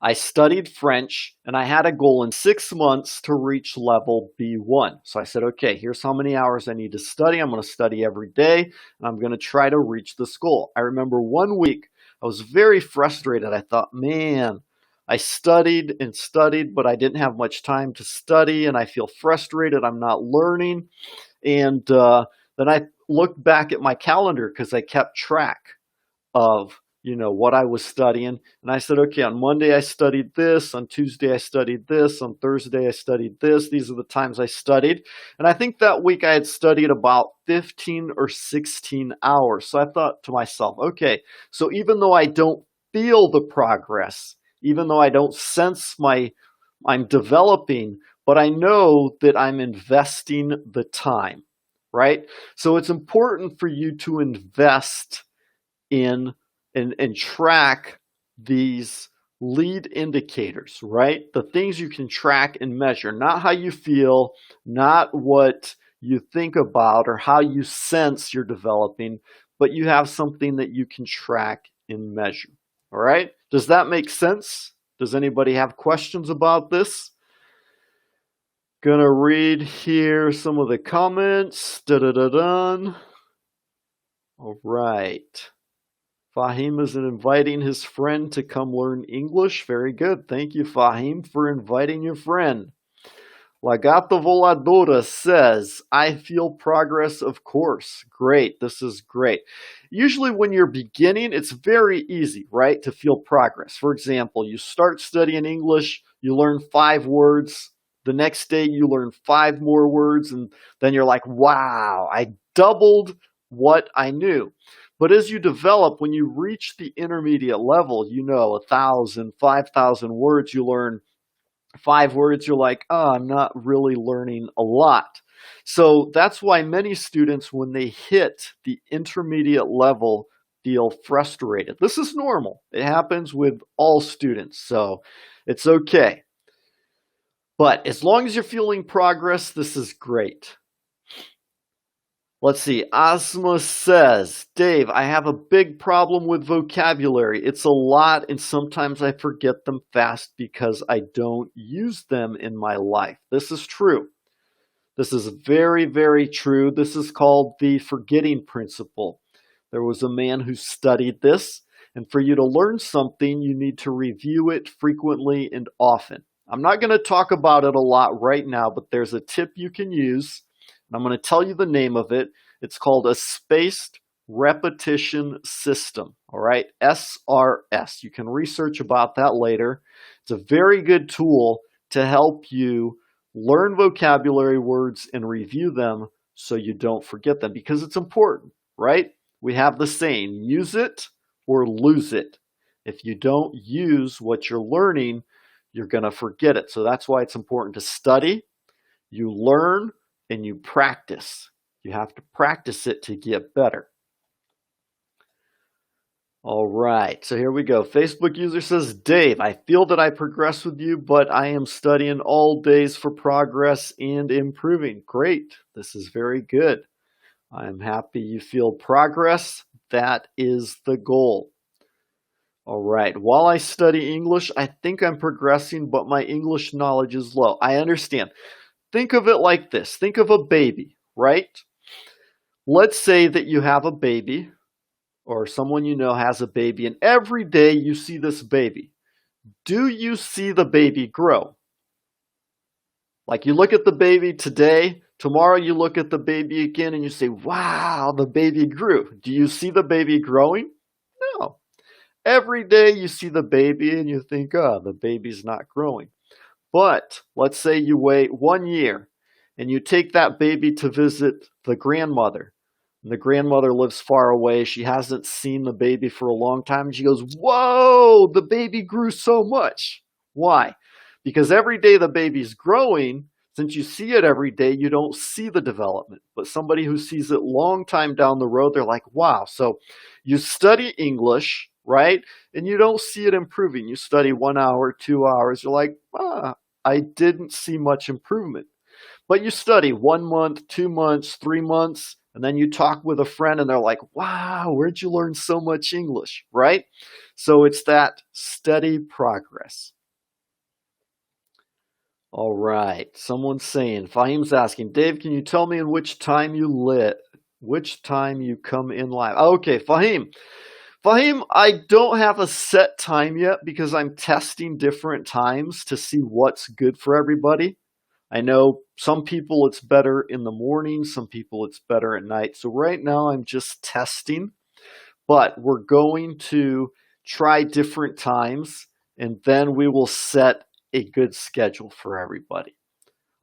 [SPEAKER 1] I studied French and I had a goal in 6 months to reach level B1. So I said, okay, here's how many hours I need to study. I'm going to study every day and I'm going to try to reach this goal. I remember 1 week I was very frustrated. I thought, man, I studied and studied, but I didn't have much time to study and I feel frustrated. I'm not learning. And then I looked back at my calendar because I kept track of what I was studying. And I said, okay, on Monday I studied this, on Tuesday I studied this, on Thursday I studied this. These are the times I studied. And I think that week I had studied about 15 or 16 hours. So I thought to myself, okay, so even though I don't feel the progress, even though I don't sense I'm developing, but I know that I'm investing the time, right? So it's important for you to invest in and track these lead indicators, right? The things you can track and measure, not how you feel, not what you think about or how you sense you're developing, but you have something that you can track and measure, all right? Does that make sense? Does anybody have questions about this? Gonna read here some of the comments. Da-da-da-dun. All right. Fahim is inviting his friend to come learn English. Very good. Thank you, Fahim, for inviting your friend. La Gata Voladora says, I feel progress, of course. Great. This is great. Usually when you're beginning, it's very easy, right, to feel progress. For example, you start studying English, you learn 5 words. The next day you learn 5 more words, and then you're like, wow, I doubled what I knew. But as you develop, when you reach the intermediate level, 1,000, 5,000 words, you learn 5 words, you're like, oh, I'm not really learning a lot. So that's why many students, when they hit the intermediate level, feel frustrated. This is normal. It happens with all students, so it's okay. But as long as you're feeling progress, this is great. Let's see. Asma says, Dave, I have a big problem with vocabulary. It's a lot, and sometimes I forget them fast because I don't use them in my life. This is true. This is very, very true. This is called the forgetting principle. There was a man who studied this, and for you to learn something, you need to review it frequently and often. I'm not going to talk about it a lot right now, but there's a tip you can use. I'm going to tell you the name of it. It's called a spaced repetition system. All right, SRS. You can research about that later. It's a very good tool to help you learn vocabulary words and review them so you don't forget them, because it's important, right? We have the saying, use it or lose it. If you don't use what you're learning, you're going to forget it. So that's why it's important to study, you learn, and you practice. You have to practice it to get better. All right, so here we go. Facebook user says, Dave, I feel that I progress with you, but I am studying all days for progress and improving. Great, this is very good. I'm happy you feel progress. That is the goal. All right, while I study English, I think I'm progressing, but my English knowledge is low. I understand. Think of it like this. Think of a baby, right? Let's say that you have a baby, or someone you know has a baby, and every day you see this baby. Do you see the baby grow? Like, you look at the baby today, tomorrow you look at the baby again and you say, wow, the baby grew. Do you see the baby growing? No. Every day you see the baby and you think, oh, the baby's not growing. But let's say you wait 1 year and you take that baby to visit the grandmother. And the grandmother lives far away. She hasn't seen the baby for a long time. And she goes, whoa, the baby grew so much. Why? Because every day the baby's growing, since you see it every day, you don't see the development. But somebody who sees it long time down the road, they're like, wow. So you study English, right? And you don't see it improving. You study 1 hour, 2 hours. You're like, I didn't see much improvement. But you study 1 month, 2 months, 3 months, and then you talk with a friend and they're like, wow, where'd you learn so much English, right? So it's that steady progress. All right, someone's saying, Fahim's asking, Dave, can you tell me in which time you come in live? Okay, Fahim, I don't have a set time yet because I'm testing different times to see what's good for everybody. I know some people it's better in the morning, some people it's better at night. So right now I'm just testing, but we're going to try different times and then we will set a good schedule for everybody.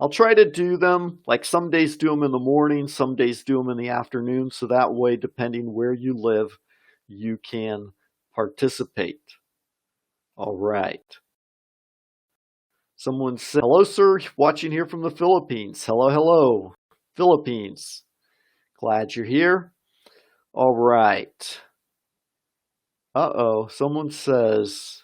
[SPEAKER 1] I'll try to do them, like some days do them in the morning, some days do them in the afternoon. So that way, depending where you live, you can participate. All right. Someone said, hello, sir, watching here from the Philippines. Hello, hello, Philippines. Glad you're here. All right. Uh-oh, someone says,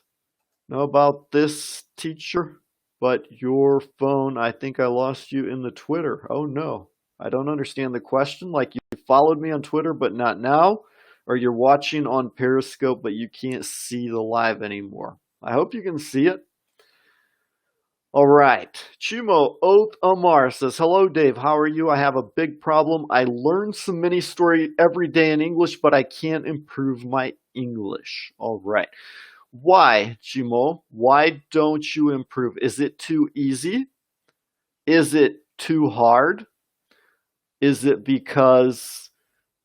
[SPEAKER 1] know about this, teacher, but your phone, I think I lost you in the Twitter. Oh, no. I don't understand the question. Like, you followed me on Twitter, but not now, or you're watching on Periscope, but you can't see the live anymore. I hope you can see it. All right. Chumo Oath Amar says, hello, Dave. How are you? I have a big problem. I learn some mini story every day in English, but I can't improve my English. All right. Why, Chumo? Why don't you improve? Is it too easy? Is it too hard? Is it because,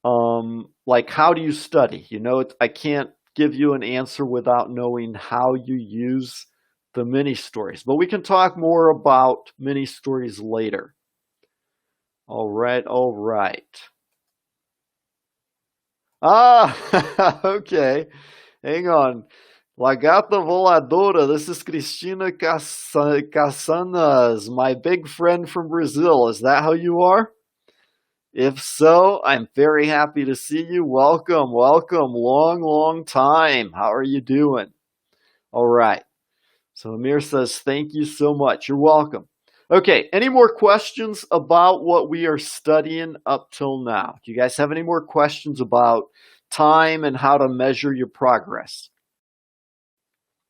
[SPEAKER 1] like, how do you study? You know, I can't give you an answer without knowing how you use the mini stories, but we can talk more about mini stories later. All right, all right. Ah, okay. Hang on. Lagarta Voladora, this is Cristina Casanas, my big friend from Brazil. Is that how you are? If so, I'm very happy to see you. Welcome, welcome. Long, long time. How are you doing? All right. So Amir says, thank you so much. You're welcome. Okay, any more questions about what we are studying up till now? Do you guys have any more questions about time and how to measure your progress?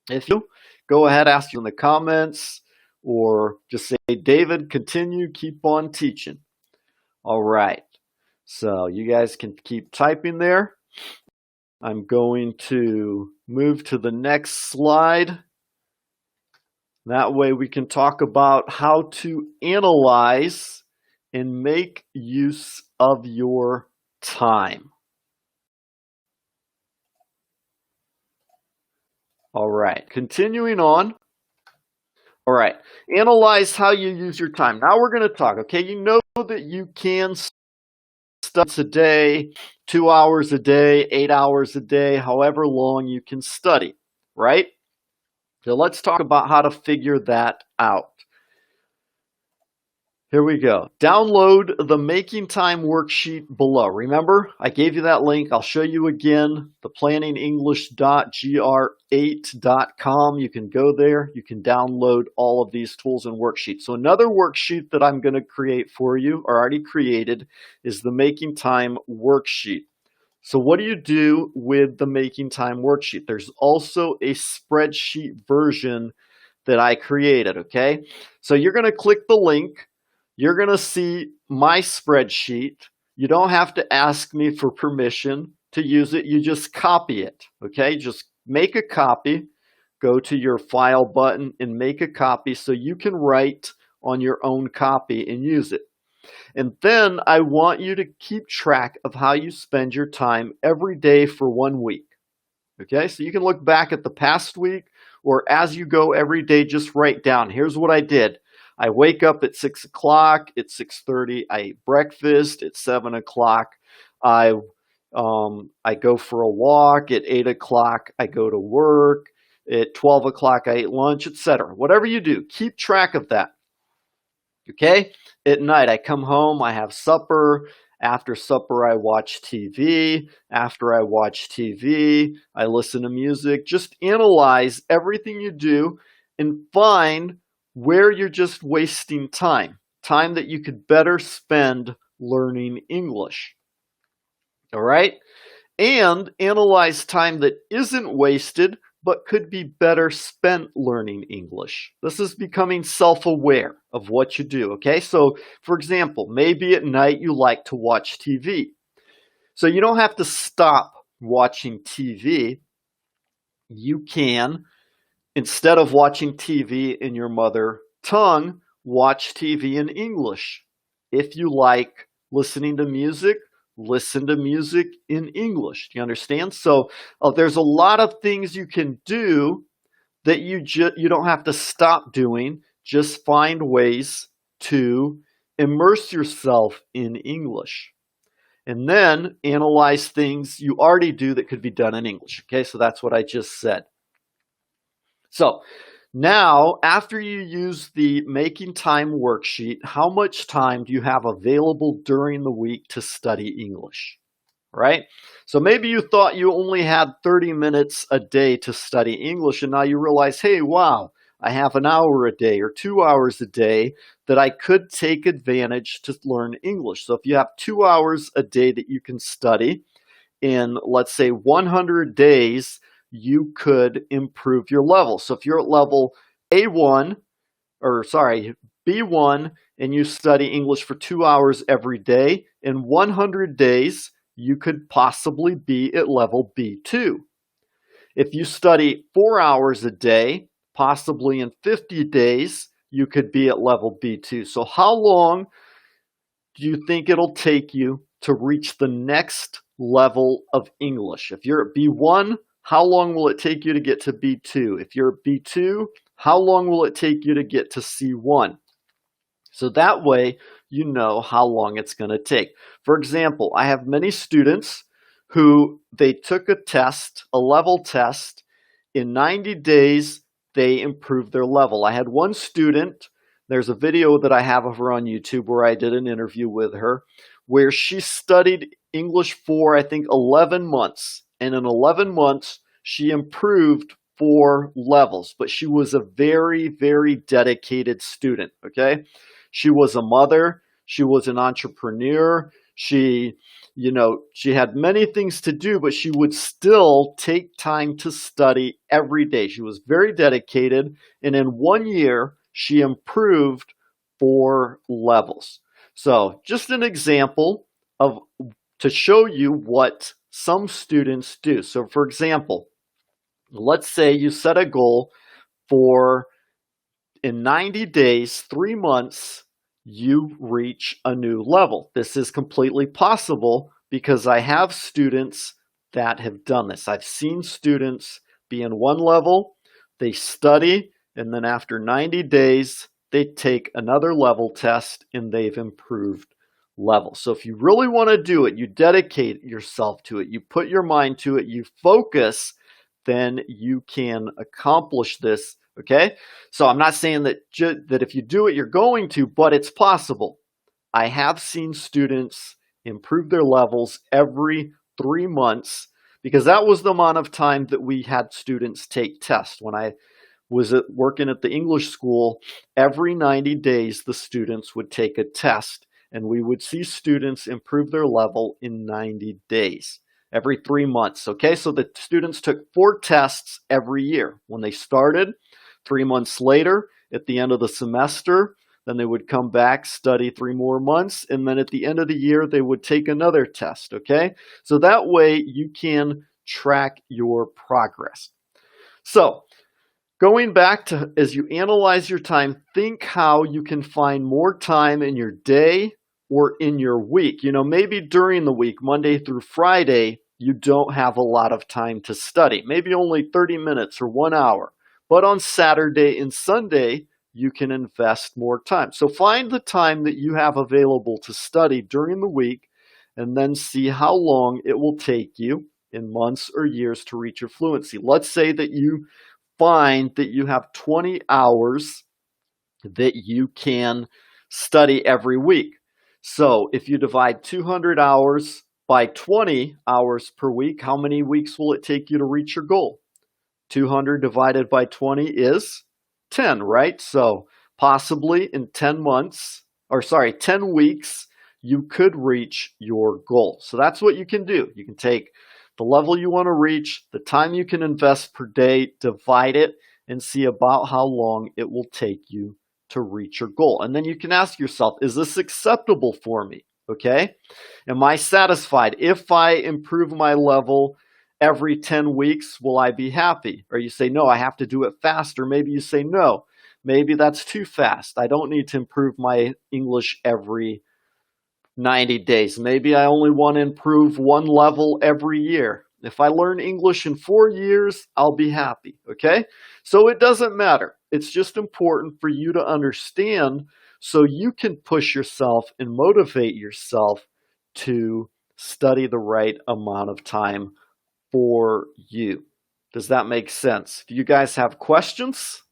[SPEAKER 1] If you go ahead, ask you in the comments or just say, David, continue, keep on teaching. All right. So you guys can keep typing there. I'm going to move to the next slide. That way we can talk about how to analyze and make use of your time. All right, continuing on. All right, analyze how you use your time. Now we're going to talk, okay? You know that you can study a day, 2 hours a day, 8 hours a day, however long you can study, right? So let's talk about how to figure that out. Here we go. Download the Making Time worksheet below. Remember, I gave you that link. I'll show you again, the planningenglish.gr8.com. You can go there. You can download all of these tools and worksheets. So another worksheet that I'm going to create for you, or already created, is the Making Time worksheet. So what do you do with the Making Time worksheet? There's also a spreadsheet version that I created, okay? So you're going to click the link. You're going to see my spreadsheet. You don't have to ask me for permission to use it. You just copy it, okay? Just make a copy. Go to your file button and make a copy so you can write on your own copy and use it. And then I want you to keep track of how you spend your time every day for 1 week. Okay, so you can look back at the past week, or as you go every day, just write down, here's what I did. I wake up at 6 o'clock, at 6:30, I eat breakfast, at 7 o'clock, I go for a walk, at 8 o'clock, I go to work, at 12 o'clock, I eat lunch, etc. Whatever you do, keep track of that. Okay, at night, I come home, I have supper. After supper, I watch TV. After I watch TV, I listen to music. Just analyze everything you do and find where you're just wasting time that you could better spend learning English. All right? And analyze time that isn't wasted but could be better spent learning English. This is becoming self-aware of what you do, okay? So, for example, maybe at night you like to watch TV. So you don't have to stop watching TV. You can, instead of watching TV in your mother tongue, watch TV in English. If you like listening to music, listen to music in English. Do you understand? So there's a lot of things you can do that you don't have to stop doing. Just find ways to immerse yourself in English. And then analyze things you already do that could be done in English. Okay, so that's what I just said. So now, after you use the Making Time worksheet, how much time do you have available during the week to study English? Right? So maybe you thought you only had 30 minutes a day to study English, and now you realize, hey, wow, I have an hour a day or 2 hours a day that I could take advantage to learn English. So if you have 2 hours a day that you can study, in, let's say, 100 days, you could improve your level. So if you're at level B1, and you study English for 2 hours every day, in 100 days, you could possibly be at level B2. If you study 4 hours a day, possibly in 50 days, you could be at level B2. So how long do you think it'll take you to reach the next level of English? If you're at B1, how long will it take you to get to B2? If you're at B2, how long will it take you to get to C1? So that way, you know how long it's going to take. For example, I have many students who they took a test, a level test. In 90 days, they improved their level. I had one student, there's a video that I have of her on YouTube where I did an interview with her, where she studied English for, I think, 11 months. And in 11 months, she improved 4 levels. But she was a very, very dedicated student, okay? She was a mother. She was an entrepreneur. She had many things to do, but she would still take time to study every day. She was very dedicated. And in 1 year, she improved 4 levels. So just an example to show you what some students do. So for example, let's say you set a goal for in 90 days, 3 months, you reach a new level. This is completely possible because I have students that have done this. I've seen students be in one level, they study, and then after 90 days, they take another level test and they've improved level. So if you really want to do it, you dedicate yourself to it, you put your mind to it, you focus, then you can accomplish this. Okay, so I'm not saying that if you do it, you're going to, but it's possible. I have seen students improve their levels every 3 months because that was the amount of time that we had students take tests. When I was working at the English school, every 90 days, the students would take a test and we would see students improve their level in 90 days. Every 3 months, okay? So the students took 4 tests every year. When they started, 3 months later, at the end of the semester, then they would come back, study 3 more months, and then at the end of the year, they would take another test, okay? So that way you can track your progress. So going back to, as you analyze your time, think how you can find more time in your day or in your week. Maybe during the week, Monday through Friday, you don't have a lot of time to study, maybe only 30 minutes or 1 hour. But on Saturday and Sunday, you can invest more time. So find the time that you have available to study during the week and then see how long it will take you in months or years to reach your fluency. Let's say that you find that you have 20 hours that you can study every week. So if you divide 200 hours by 20 hours per week, how many weeks will it take you to reach your goal? 200 divided by 20 is 10, right? So possibly in 10 weeks, you could reach your goal. So that's what you can do. You can take the level you want to reach, the time you can invest per day, divide it, and see about how long it will take you to reach your goal. And then you can ask yourself, is this acceptable for me? Okay? Am I satisfied? If I improve my level every 10 weeks, will I be happy? Or you say, no, I have to do it faster. Maybe you say, no, maybe that's too fast. I don't need to improve my English every 90 days. Maybe I only want to improve 1 level every year. If I learn English in 4 years, I'll be happy, okay? So it doesn't matter. It's just important for you to understand so you can push yourself and motivate yourself to study the right amount of time for you. Does that make sense? Do you guys have questions?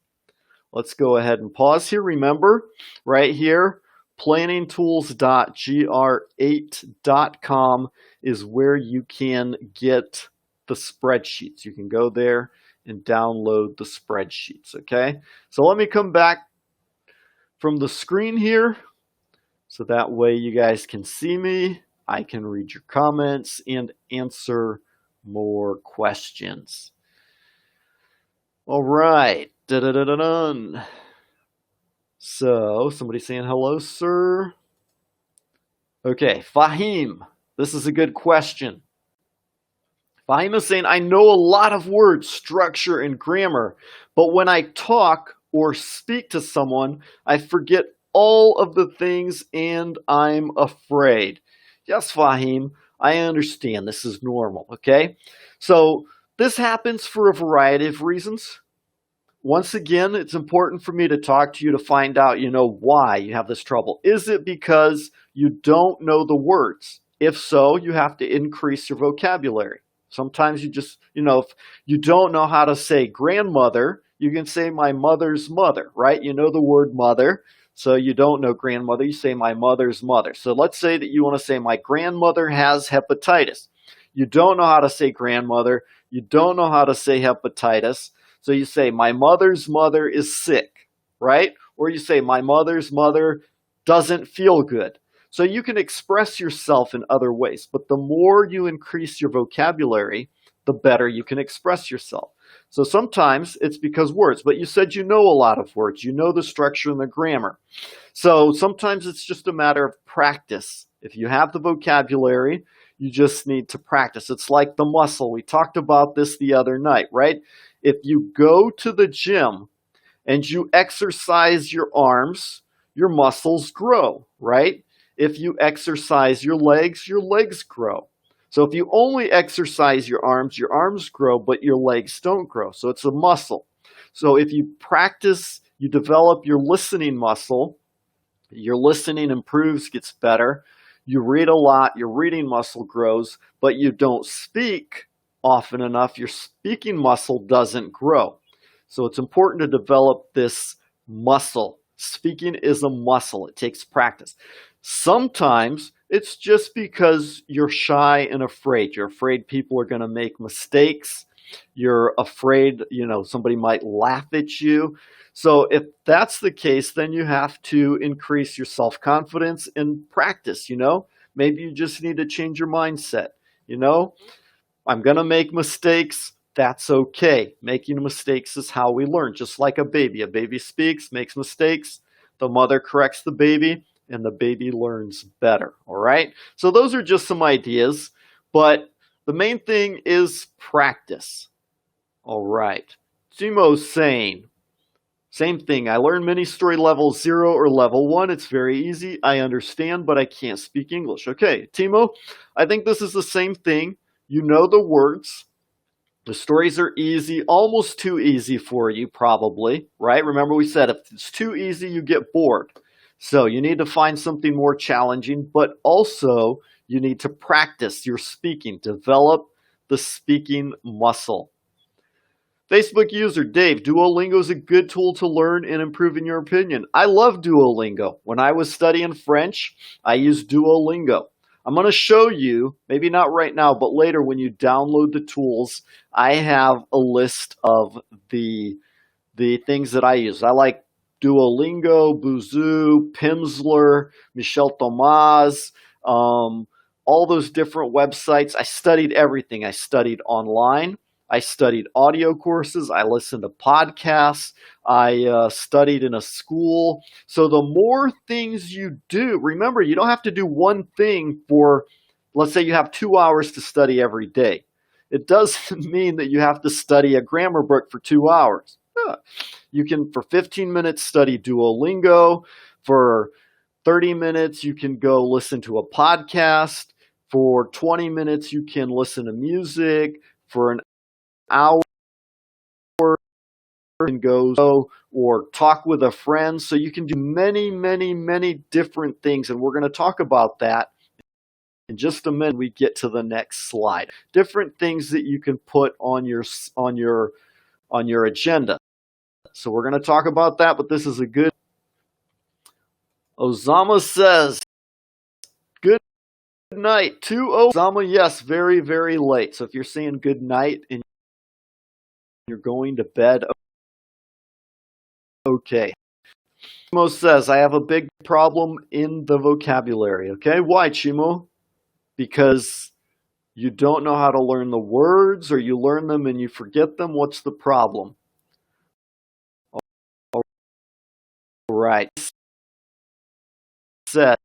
[SPEAKER 1] Let's go ahead and pause here. Remember, right here, planningtools.gr8.com is where you can get the spreadsheets. You can go there and download the spreadsheets, okay? So let me come back from the screen here so that way you guys can see me. I can read your comments and answer more questions. All right. Da-da-da-da-dun. So, somebody saying hello, sir. Okay, Fahim. This is a good question. Fahim is saying, I know a lot of words, structure, and grammar, but when I talk or speak to someone, I forget all of the things and I'm afraid. Yes, Fahim, I understand. This is normal, okay? So this happens for a variety of reasons. Once again, it's important for me to talk to you to find out, why you have this trouble. Is it because you don't know the words? If so, you have to increase your vocabulary. Sometimes you just, if you don't know how to say grandmother, you can say my mother's mother, right? You know the word mother, so you don't know grandmother, you say my mother's mother. So let's say that you want to say my grandmother has hepatitis. You don't know how to say grandmother, you don't know how to say hepatitis, so you say my mother's mother is sick, right? Or you say my mother's mother doesn't feel good. So you can express yourself in other ways, but the more you increase your vocabulary, the better you can express yourself. So sometimes it's because words, but you said you know a lot of words. You know the structure and the grammar. So sometimes it's just a matter of practice. If you have the vocabulary, you just need to practice. It's like the muscle. We talked about this the other night, right? If you go to the gym and you exercise your arms, your muscles grow, right? If you exercise your legs grow. So if you only exercise your arms grow, but your legs don't grow. So it's a muscle. So if you practice, you develop your listening muscle, your listening improves, gets better. You read a lot, your reading muscle grows, but you don't speak often enough, your speaking muscle doesn't grow. So it's important to develop this muscle. Speaking is a muscle. It takes practice. Sometimes it's just because you're shy and afraid. You're afraid people are going to make mistakes. You're afraid, somebody might laugh at you. So if that's the case, then you have to increase your self-confidence and practice, Maybe you just need to change your mindset, I'm going to make mistakes. That's okay. Making mistakes is how we learn, just like a baby. A baby speaks, makes mistakes. The mother corrects the baby, and the baby learns better, all right? So those are just some ideas, but the main thing is practice. All right. Timo's saying, same thing. I learned mini story level 0 or level 1. It's very easy. I understand, but I can't speak English. Okay, Timo, I think this is the same thing. You know the words. The stories are easy, almost too easy for you probably, right? Remember we said if it's too easy, you get bored. So you need to find something more challenging, but also you need to practice your speaking, develop the speaking muscle. Facebook user Dave, Duolingo is a good tool to learn and improve in your opinion. I love Duolingo. When I was studying French, I used Duolingo. I'm going to show you, maybe not right now, but later when you download the tools, I have a list of the things that I use. I like Duolingo, Busuu, Pimsleur, Michel Thomas, all those different websites. I studied everything. I studied online. I studied audio courses. I listened to podcasts. I studied in a school. So the more things you do, remember, you don't have to do one thing for, let's say you have 2 hours to study every day. It doesn't mean that you have to study a grammar book for 2 hours. You can, for 15 minutes, study Duolingo. For 30 minutes, you can go listen to a podcast. For 20 minutes, you can listen to music. For an hour, and go or talk with a friend. So you can do many, many, many different things. And we're going to talk about that in just a minute. We get to the next slide. Different things that you can put on your agenda. So we're going to talk about that, but this is a good. Osama says, good night. 2-0. Osama, yes, very, very late. So if you're saying good night and you're going to bed, okay. Chimo says, I have a big problem in the vocabulary. Okay, why, Chimo? Because you don't know how to learn the words, or you learn them and you forget them. What's the problem? All right. Said,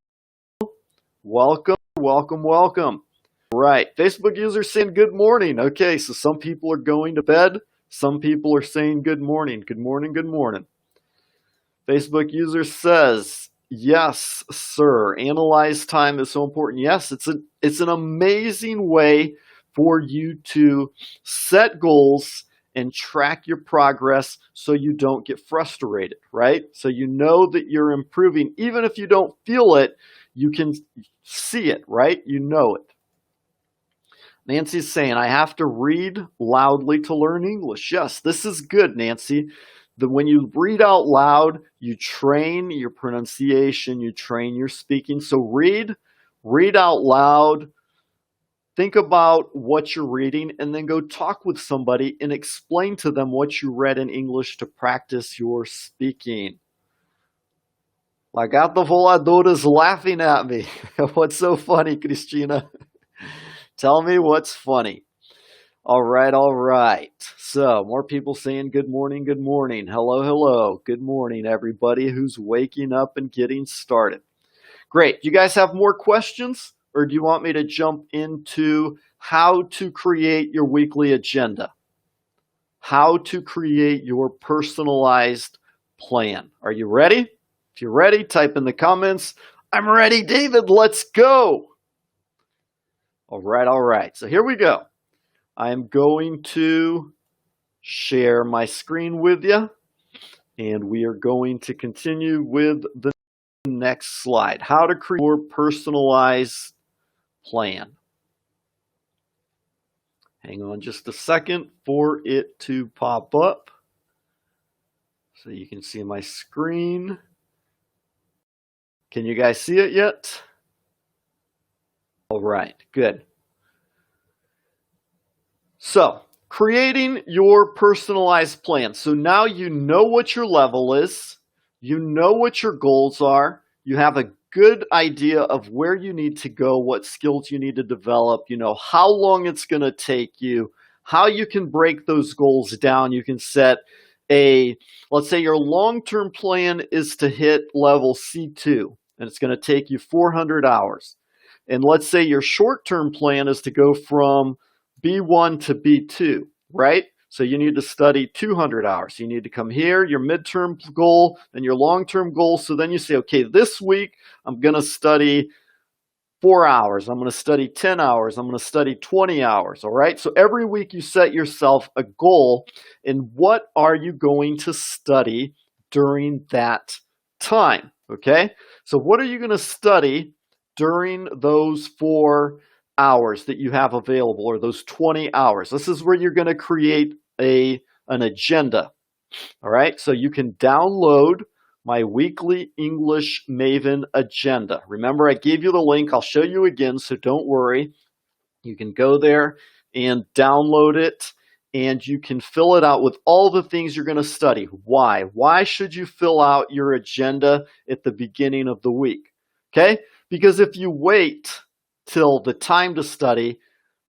[SPEAKER 1] welcome, welcome, welcome. Right. Facebook user saying good morning. Okay, so some people are going to bed. Some people are saying good morning. Good morning, good morning. Facebook user says, yes, sir. Analyze time is so important. Yes, it's an amazing way for you to set goals and track your progress so you don't get frustrated, right? So you know that you're improving. Even if you don't feel it, You can see it, right? You know it. Nancy's saying, I have to read loudly to learn English. Yes, this is good, Nancy. When you read out loud, you train your pronunciation, you train your speaking. So read out loud, think about what you're reading, and then go talk with somebody and explain to them what you read in English to practice your speaking. La gata voladora is laughing at me. What's so funny, Christina? Tell me what's funny. All right. So more people saying good morning, good morning. Hello, hello. Good morning, everybody who's waking up and getting started. Great. You guys have more questions, or do you want me to jump into how to create your weekly agenda? How to create your personalized plan. Are you ready? If you're ready, type in the comments. I'm ready, David. Let's go. All right. So here we go. I'm going to share my screen with you, and we are going to continue with the next slide. How to create your personalized plan. Hang on just a second for it to pop up so you can see my screen. Can you guys see it yet? All right, good. So, creating your personalized plan. So now you know what your level is, you know what your goals are, you have a good idea of where you need to go, what skills you need to develop, you know how long it's going to take you, how you can break those goals down. You can set let's say your long-term plan is to hit level C2, and it's going to take you 400 hours. And let's say your short-term plan is to go from B1 to B2, right? So you need to study 200 hours. You need to come here, your midterm goal, and your long-term goal. So then you say, okay, this week I'm going to study 4 hours. I'm going to study 10 hours. I'm going to study 20 hours, all right? So every week you set yourself a goal, and what are you going to study during that time, okay? So what are you going to study during those 4 hours that you have available, or those 20 hours? This is where you're going to create an agenda. All right, so you can download my weekly English Maven agenda. Remember, I gave you the link. I'll show you again, so don't worry. You can go there and download it, and you can fill it out with all the things you're going to study. Why? Why should you fill out your agenda at the beginning of the week? Okay, because if you wait till the time to study,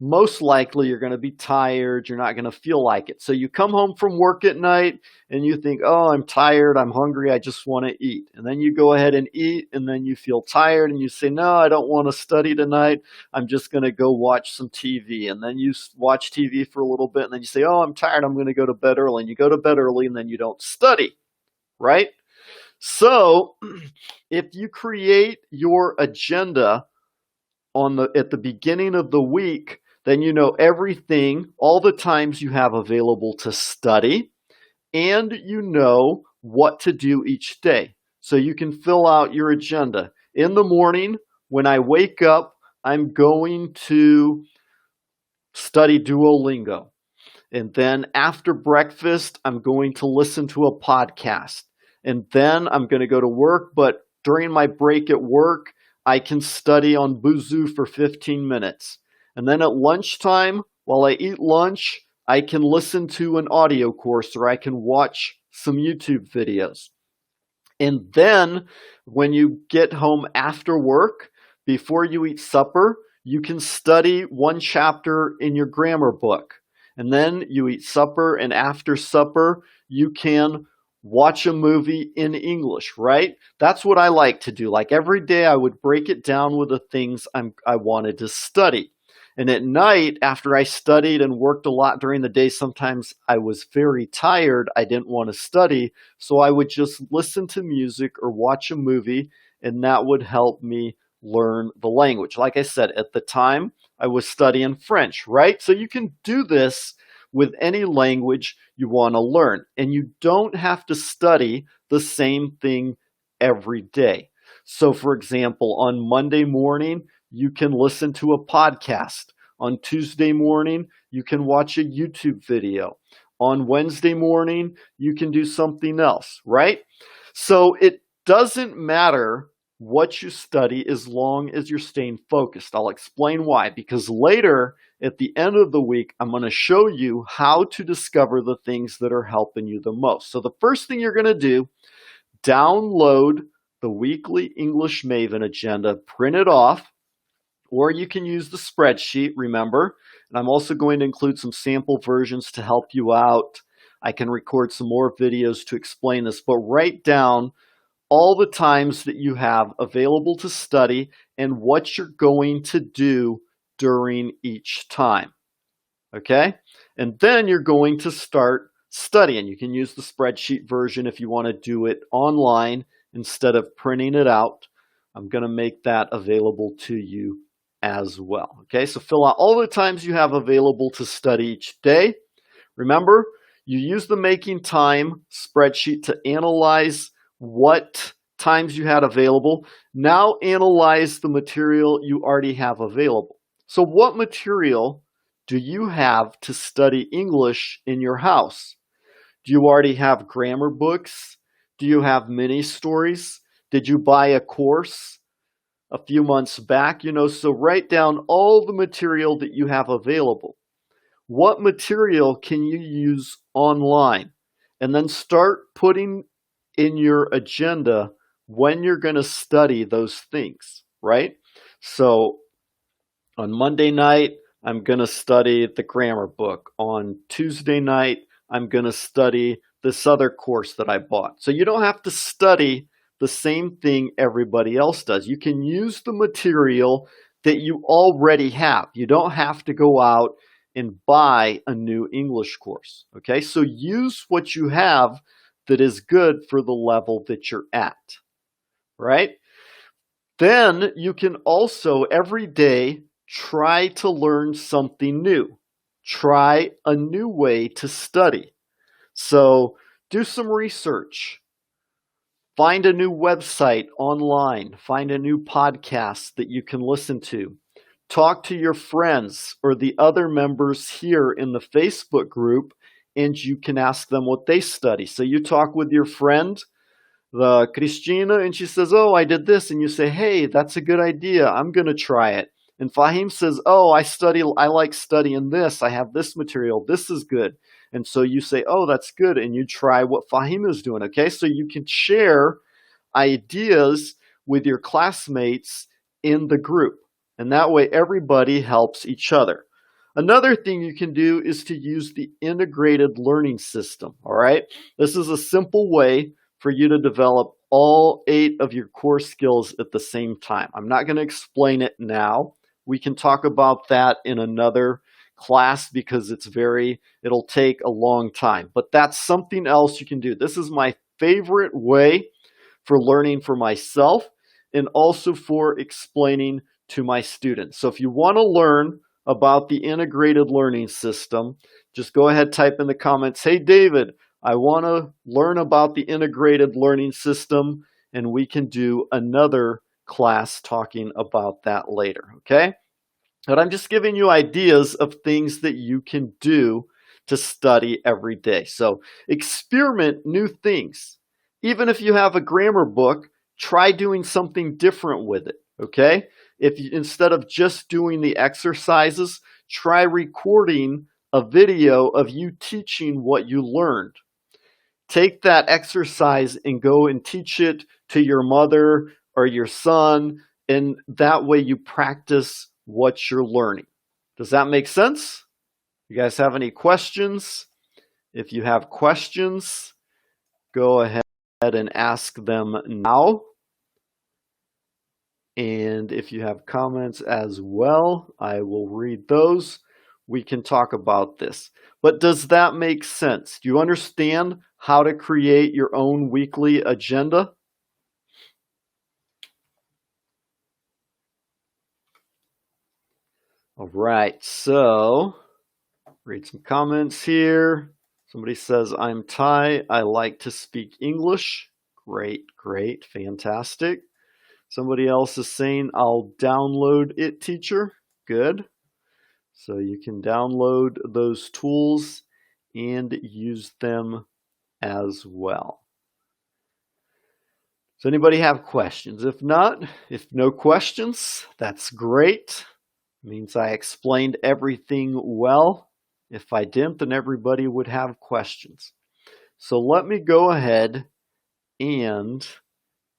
[SPEAKER 1] most likely you're going to be tired. You're not going to feel like it. So you come home from work at night and you think, oh, I'm tired. I'm hungry. I just want to eat. And then you go ahead and eat, and then you feel tired and you say, no, I don't want to study tonight. I'm just going to go watch some TV. And then you watch TV for a little bit, and then you say, oh, I'm tired. I'm going to go to bed early. And you go to bed early, and then you don't study, right? So if you create your agenda at the beginning of the week, then you know everything, all the times you have available to study, and you know what to do each day. So you can fill out your agenda. In the morning, when I wake up, I'm going to study Duolingo. And then after breakfast, I'm going to listen to a podcast. And then I'm going to go to work, but during my break at work, I can study on Busuu for 15 minutes. And then at lunchtime, while I eat lunch, I can listen to an audio course, or I can watch some YouTube videos. And then when you get home after work, before you eat supper, you can study one chapter in your grammar book. And then you eat supper, and after supper, you can watch a movie in English, right? That's what I like to do. Like every day I would break it down with the things I wanted to study. And at night, after I studied and worked a lot during the day, sometimes I was very tired. I didn't want to study. So I would just listen to music or watch a movie, and that would help me learn the language. Like I said, at the time, I was studying French, right? So you can do this with any language you want to learn. And you don't have to study the same thing every day. So for example, on Monday morning, you can listen to a podcast. On Tuesday morning, you can watch a YouTube video. On Wednesday morning, you can do something else, right? So it doesn't matter what you study as long as you're staying focused. I'll explain why, because later at the end of the week, I'm going to show you how to discover the things that are helping you the most. So the first thing you're going to do, download the weekly English Maven agenda, print it off, or you can use the spreadsheet, remember. And I'm also going to include some sample versions to help you out. I can record some more videos to explain this, but write down all the times that you have available to study and what you're going to do during each time. Okay? And then you're going to start studying. You can use the spreadsheet version if you want to do it online instead of printing it out. I'm going to make that available to you as well. Okay, so fill out all the times you have available to study each day. Remember, you use the Making Time spreadsheet to analyze what times you had available. Now analyze the material you already have available. So what material do you have to study English in your house? Do you already have grammar books? Do you have mini stories? Did you buy a course a few months back? So write down all the material that you have available. What material can you use online? And then start putting in your agenda when you're going to study those things, right? So on Monday night, I'm going to study the grammar book. On Tuesday night, I'm going to study this other course that I bought. So you don't have to study the same thing everybody else does. You can use the material that you already have. You don't have to go out and buy a new English course. Okay, so use what you have that is good for the level that you're at, right? Then you can also every day try to learn something new. Try a new way to study. So do some research. Find a new website online. Find a new podcast that you can listen to. Talk to your friends or the other members here in the Facebook group, and you can ask them what they study. So you talk with your friend, Christina, and she says, oh, I did this. And you say, hey, that's a good idea. I'm going to try it. And Fahim says, oh, I like studying this. I have this material. This is good. And so you say, oh, that's good. And you try what Fahim is doing. Okay, so you can share ideas with your classmates in the group. And that way everybody helps each other. Another thing you can do is to use the integrated learning system. All right, this is a simple way for you to develop all 8 of your core skills at the same time. I'm not going to explain it now. We can talk about that in another class because it'll take a long time. But that's something else you can do. This is my favorite way for learning for myself and also for explaining to my students. So if you want to learn about the integrated learning system, just go ahead, type in the comments, hey David, I want to learn about the integrated learning system, and we can do another class talking about that later, okay? But I'm just giving you ideas of things that you can do to study every day. So experiment new things. Even if you have a grammar book, try doing something different with it, okay? If you, instead of just doing the exercises, try recording a video of you teaching what you learned. Take that exercise and go and teach it to your mother or your son, and that way you practice what you're learning. Does that make sense? You guys have any questions? If you have questions, go ahead and ask them now. And if you have comments as well, I will read those. We can talk about this. But does that make sense? Do you understand how to create your own weekly agenda? All right, so read some comments here. Somebody says, I'm Thai. I like to speak English. Great, great, fantastic. Somebody else is saying, I'll download it, teacher. Good. So you can download those tools and use them as well. Does anybody have questions? If not, if no questions, that's great. It means I explained everything well. If I didn't, then everybody would have questions. So let me go ahead and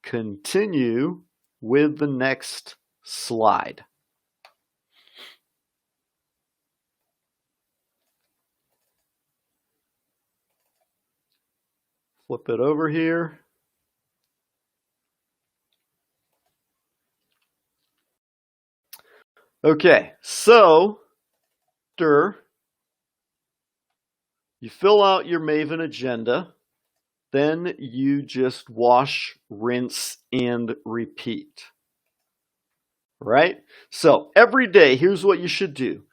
[SPEAKER 1] continue with the next slide. Flip it over here. Okay, so after you fill out your Maven agenda, then you just wash, rinse, and repeat. Right? So every day, here's what you should do.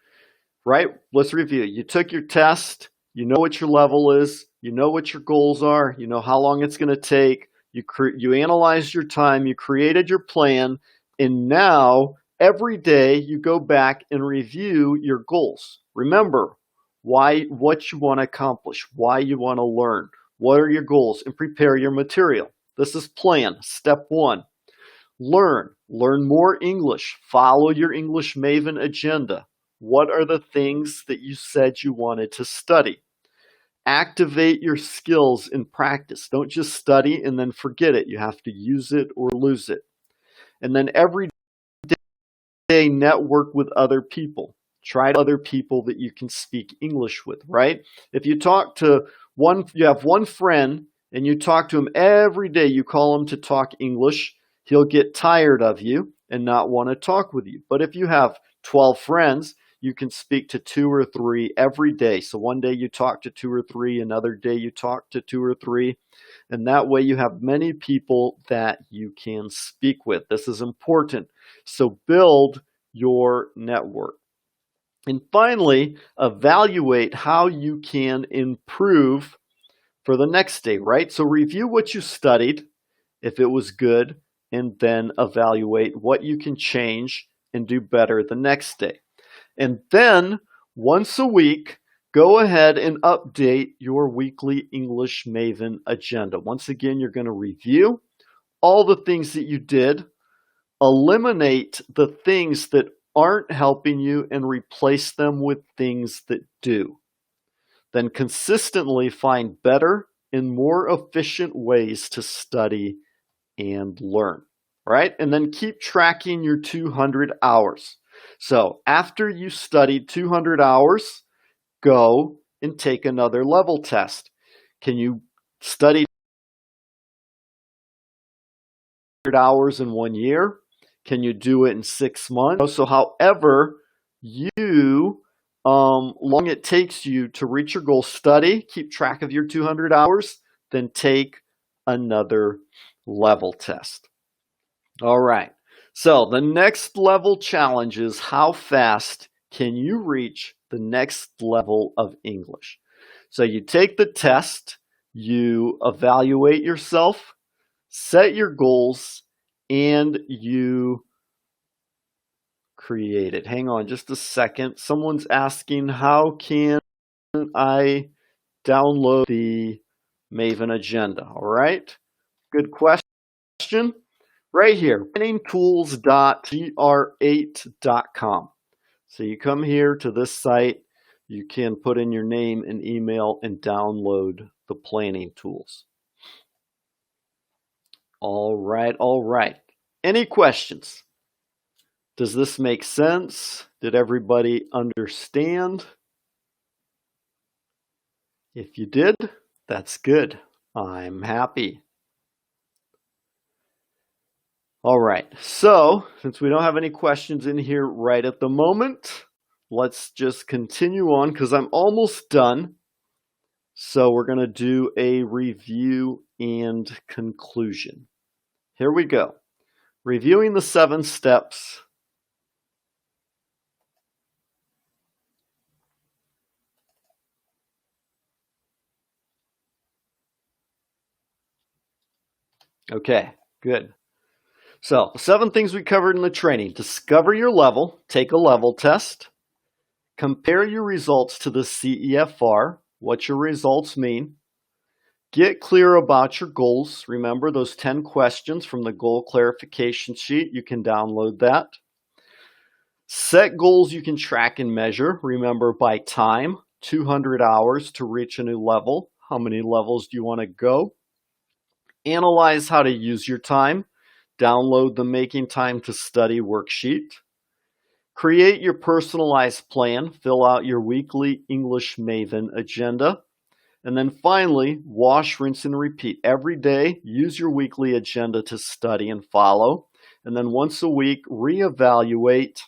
[SPEAKER 1] Right? Let's review. You took your test. You know what your level is. You know what your goals are. You know how long it's going to take. You analyzed your time. You created your plan. And now, every day, you go back and review your goals. Remember what you want to accomplish, why you want to learn, what are your goals, and prepare your material. This is plan. Step 1. Learn more English. Follow your English Maven agenda. What are the things that you said you wanted to study? Activate your skills in practice. Don't just study and then forget it. You have to use it or lose it. And then every day, network with other people. Try other people that you can speak English with, right? If you have one friend and you talk to him every day, you call him to talk English, he'll get tired of you and not want to talk with you. But if you have 12 friends, you can speak to 2 or 3 every day. So one day you talk to 2 or 3, another day you talk to 2 or 3, and that way you have many people that you can speak with. This is important. So build your network. And finally, evaluate how you can improve for the next day, right? So review what you studied, if it was good, and then evaluate what you can change and do better the next day. And then once a week, go ahead and update your weekly English Maven agenda. Once again, you're going to review all the things that you did, eliminate the things that aren't helping you, and replace them with things that do. Then consistently find better and more efficient ways to study and learn, right? And then keep tracking your 200 hours. So after you studied 200 hours, go and take another level test. Can you study 200 hours in 1 year? Can you do it in 6 months? So however long it takes you to reach your goal, study, keep track of your 200 hours, then take another level test. All right. So the next level challenge is, how fast can you reach the next level of English? So you take the test, you evaluate yourself, set your goals, and you create it. Hang on just a second. Someone's asking, how can I download the Maven agenda? All right. Good question. Right here, planningtools.gr8.com. So you come here to this site, you can put in your name and email and download the planning tools. All right. Any questions? Does this make sense? Did everybody understand? If you did, that's good. I'm happy. All right, so since we don't have any questions in here right at the moment, let's just continue on because I'm almost done. So we're going to do a review and conclusion. Here we go. Reviewing the 7 steps. Okay, good. So, 7 things we covered in the training. Discover your level, take a level test. Compare your results to the CEFR, what your results mean. Get clear about your goals. Remember those 10 questions from the goal clarification sheet. You can download that. Set goals you can track and measure. Remember by time, 200 hours to reach a new level. How many levels do you want to go? Analyze how to use your time. Download the Making Time to Study worksheet. Create your personalized plan. Fill out your weekly English Maven agenda. And then finally, wash, rinse, and repeat. Every day, use your weekly agenda to study and follow. And then once a week, reevaluate,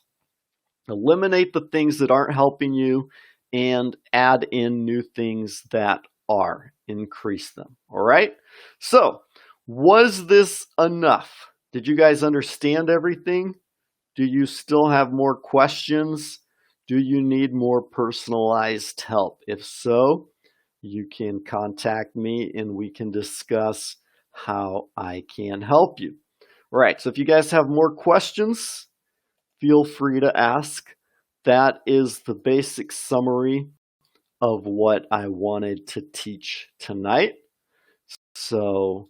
[SPEAKER 1] eliminate the things that aren't helping you, and add in new things that are. Increase them. All right? So, was this enough? Did you guys understand everything? Do you still have more questions? Do you need more personalized help? If so, you can contact me and we can discuss how I can help you. All right, so if you guys have more questions, feel free to ask. That is the basic summary of what I wanted to teach tonight. So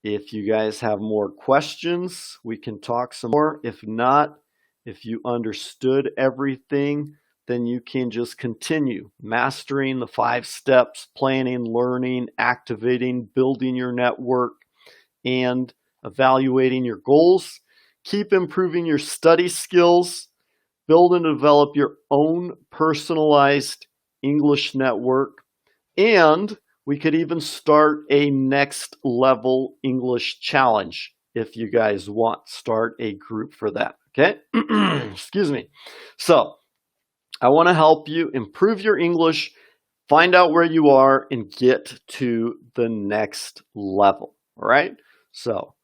[SPEAKER 1] if you guys have more questions, we can talk some more. If not, if you understood everything, then you can just continue mastering the 5 steps: planning, learning, activating, building your network, and evaluating your goals. Keep improving your study skills. Build and develop your own personalized English network. And we could even start a next level English challenge if you guys want. Start a group for that, okay? Excuse me. So I want to help you improve your English, find out where you are, and get to the next level, all right? So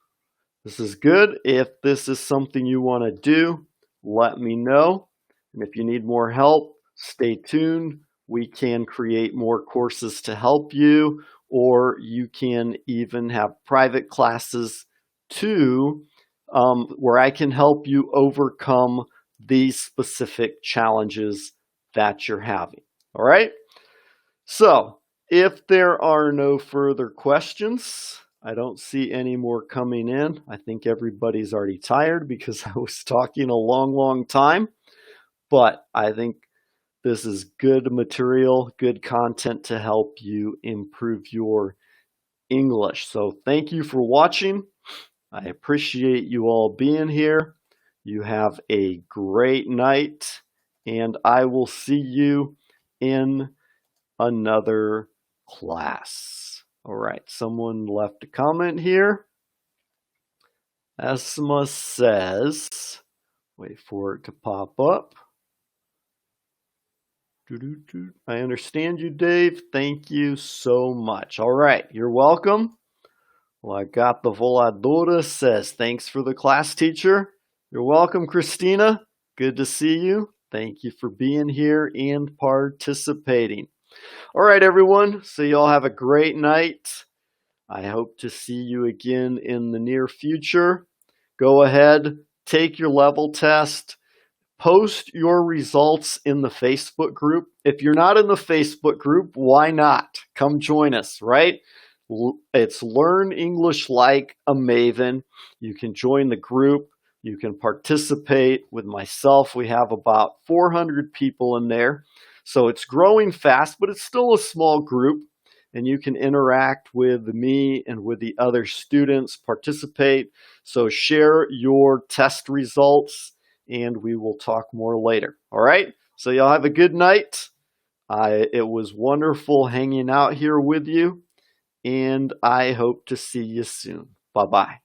[SPEAKER 1] this is good. If this is something you want to do, let me know. And if you need more help, stay tuned. We can create more courses to help you, or you can even have private classes too, where I can help you overcome these specific challenges that you're having. All right? So, if there are no further questions, I don't see any more coming in. I think everybody's already tired because I was talking a long time. But I think this is good material, good content to help you improve your English. So thank you for watching. I appreciate you all being here. You have a great night, and I will see you in another class. All right, someone left a comment here. Esma says, wait for it to pop up. I understand you, Dave. Thank you so much. All right, you're welcome. Well, I got the Voladora says, thanks for the class, teacher. You're welcome, Christina. Good to see you. Thank you for being here and participating. All right, everyone. So y'all have a great night. I hope to see you again in the near future. Go ahead, take your level test. Post your results in the Facebook group. If you're not in the Facebook group, why not? Come join us, right? It's Learn English Like a Maven. You can join the group. You can participate with myself. We have about 400 people in there. So it's growing fast, but it's still a small group. And you can interact with me and with the other students, participate. So share your test results, and we will talk more later. All right? So y'all have a good night. It was wonderful hanging out here with you, and I hope to see you soon. Bye-bye.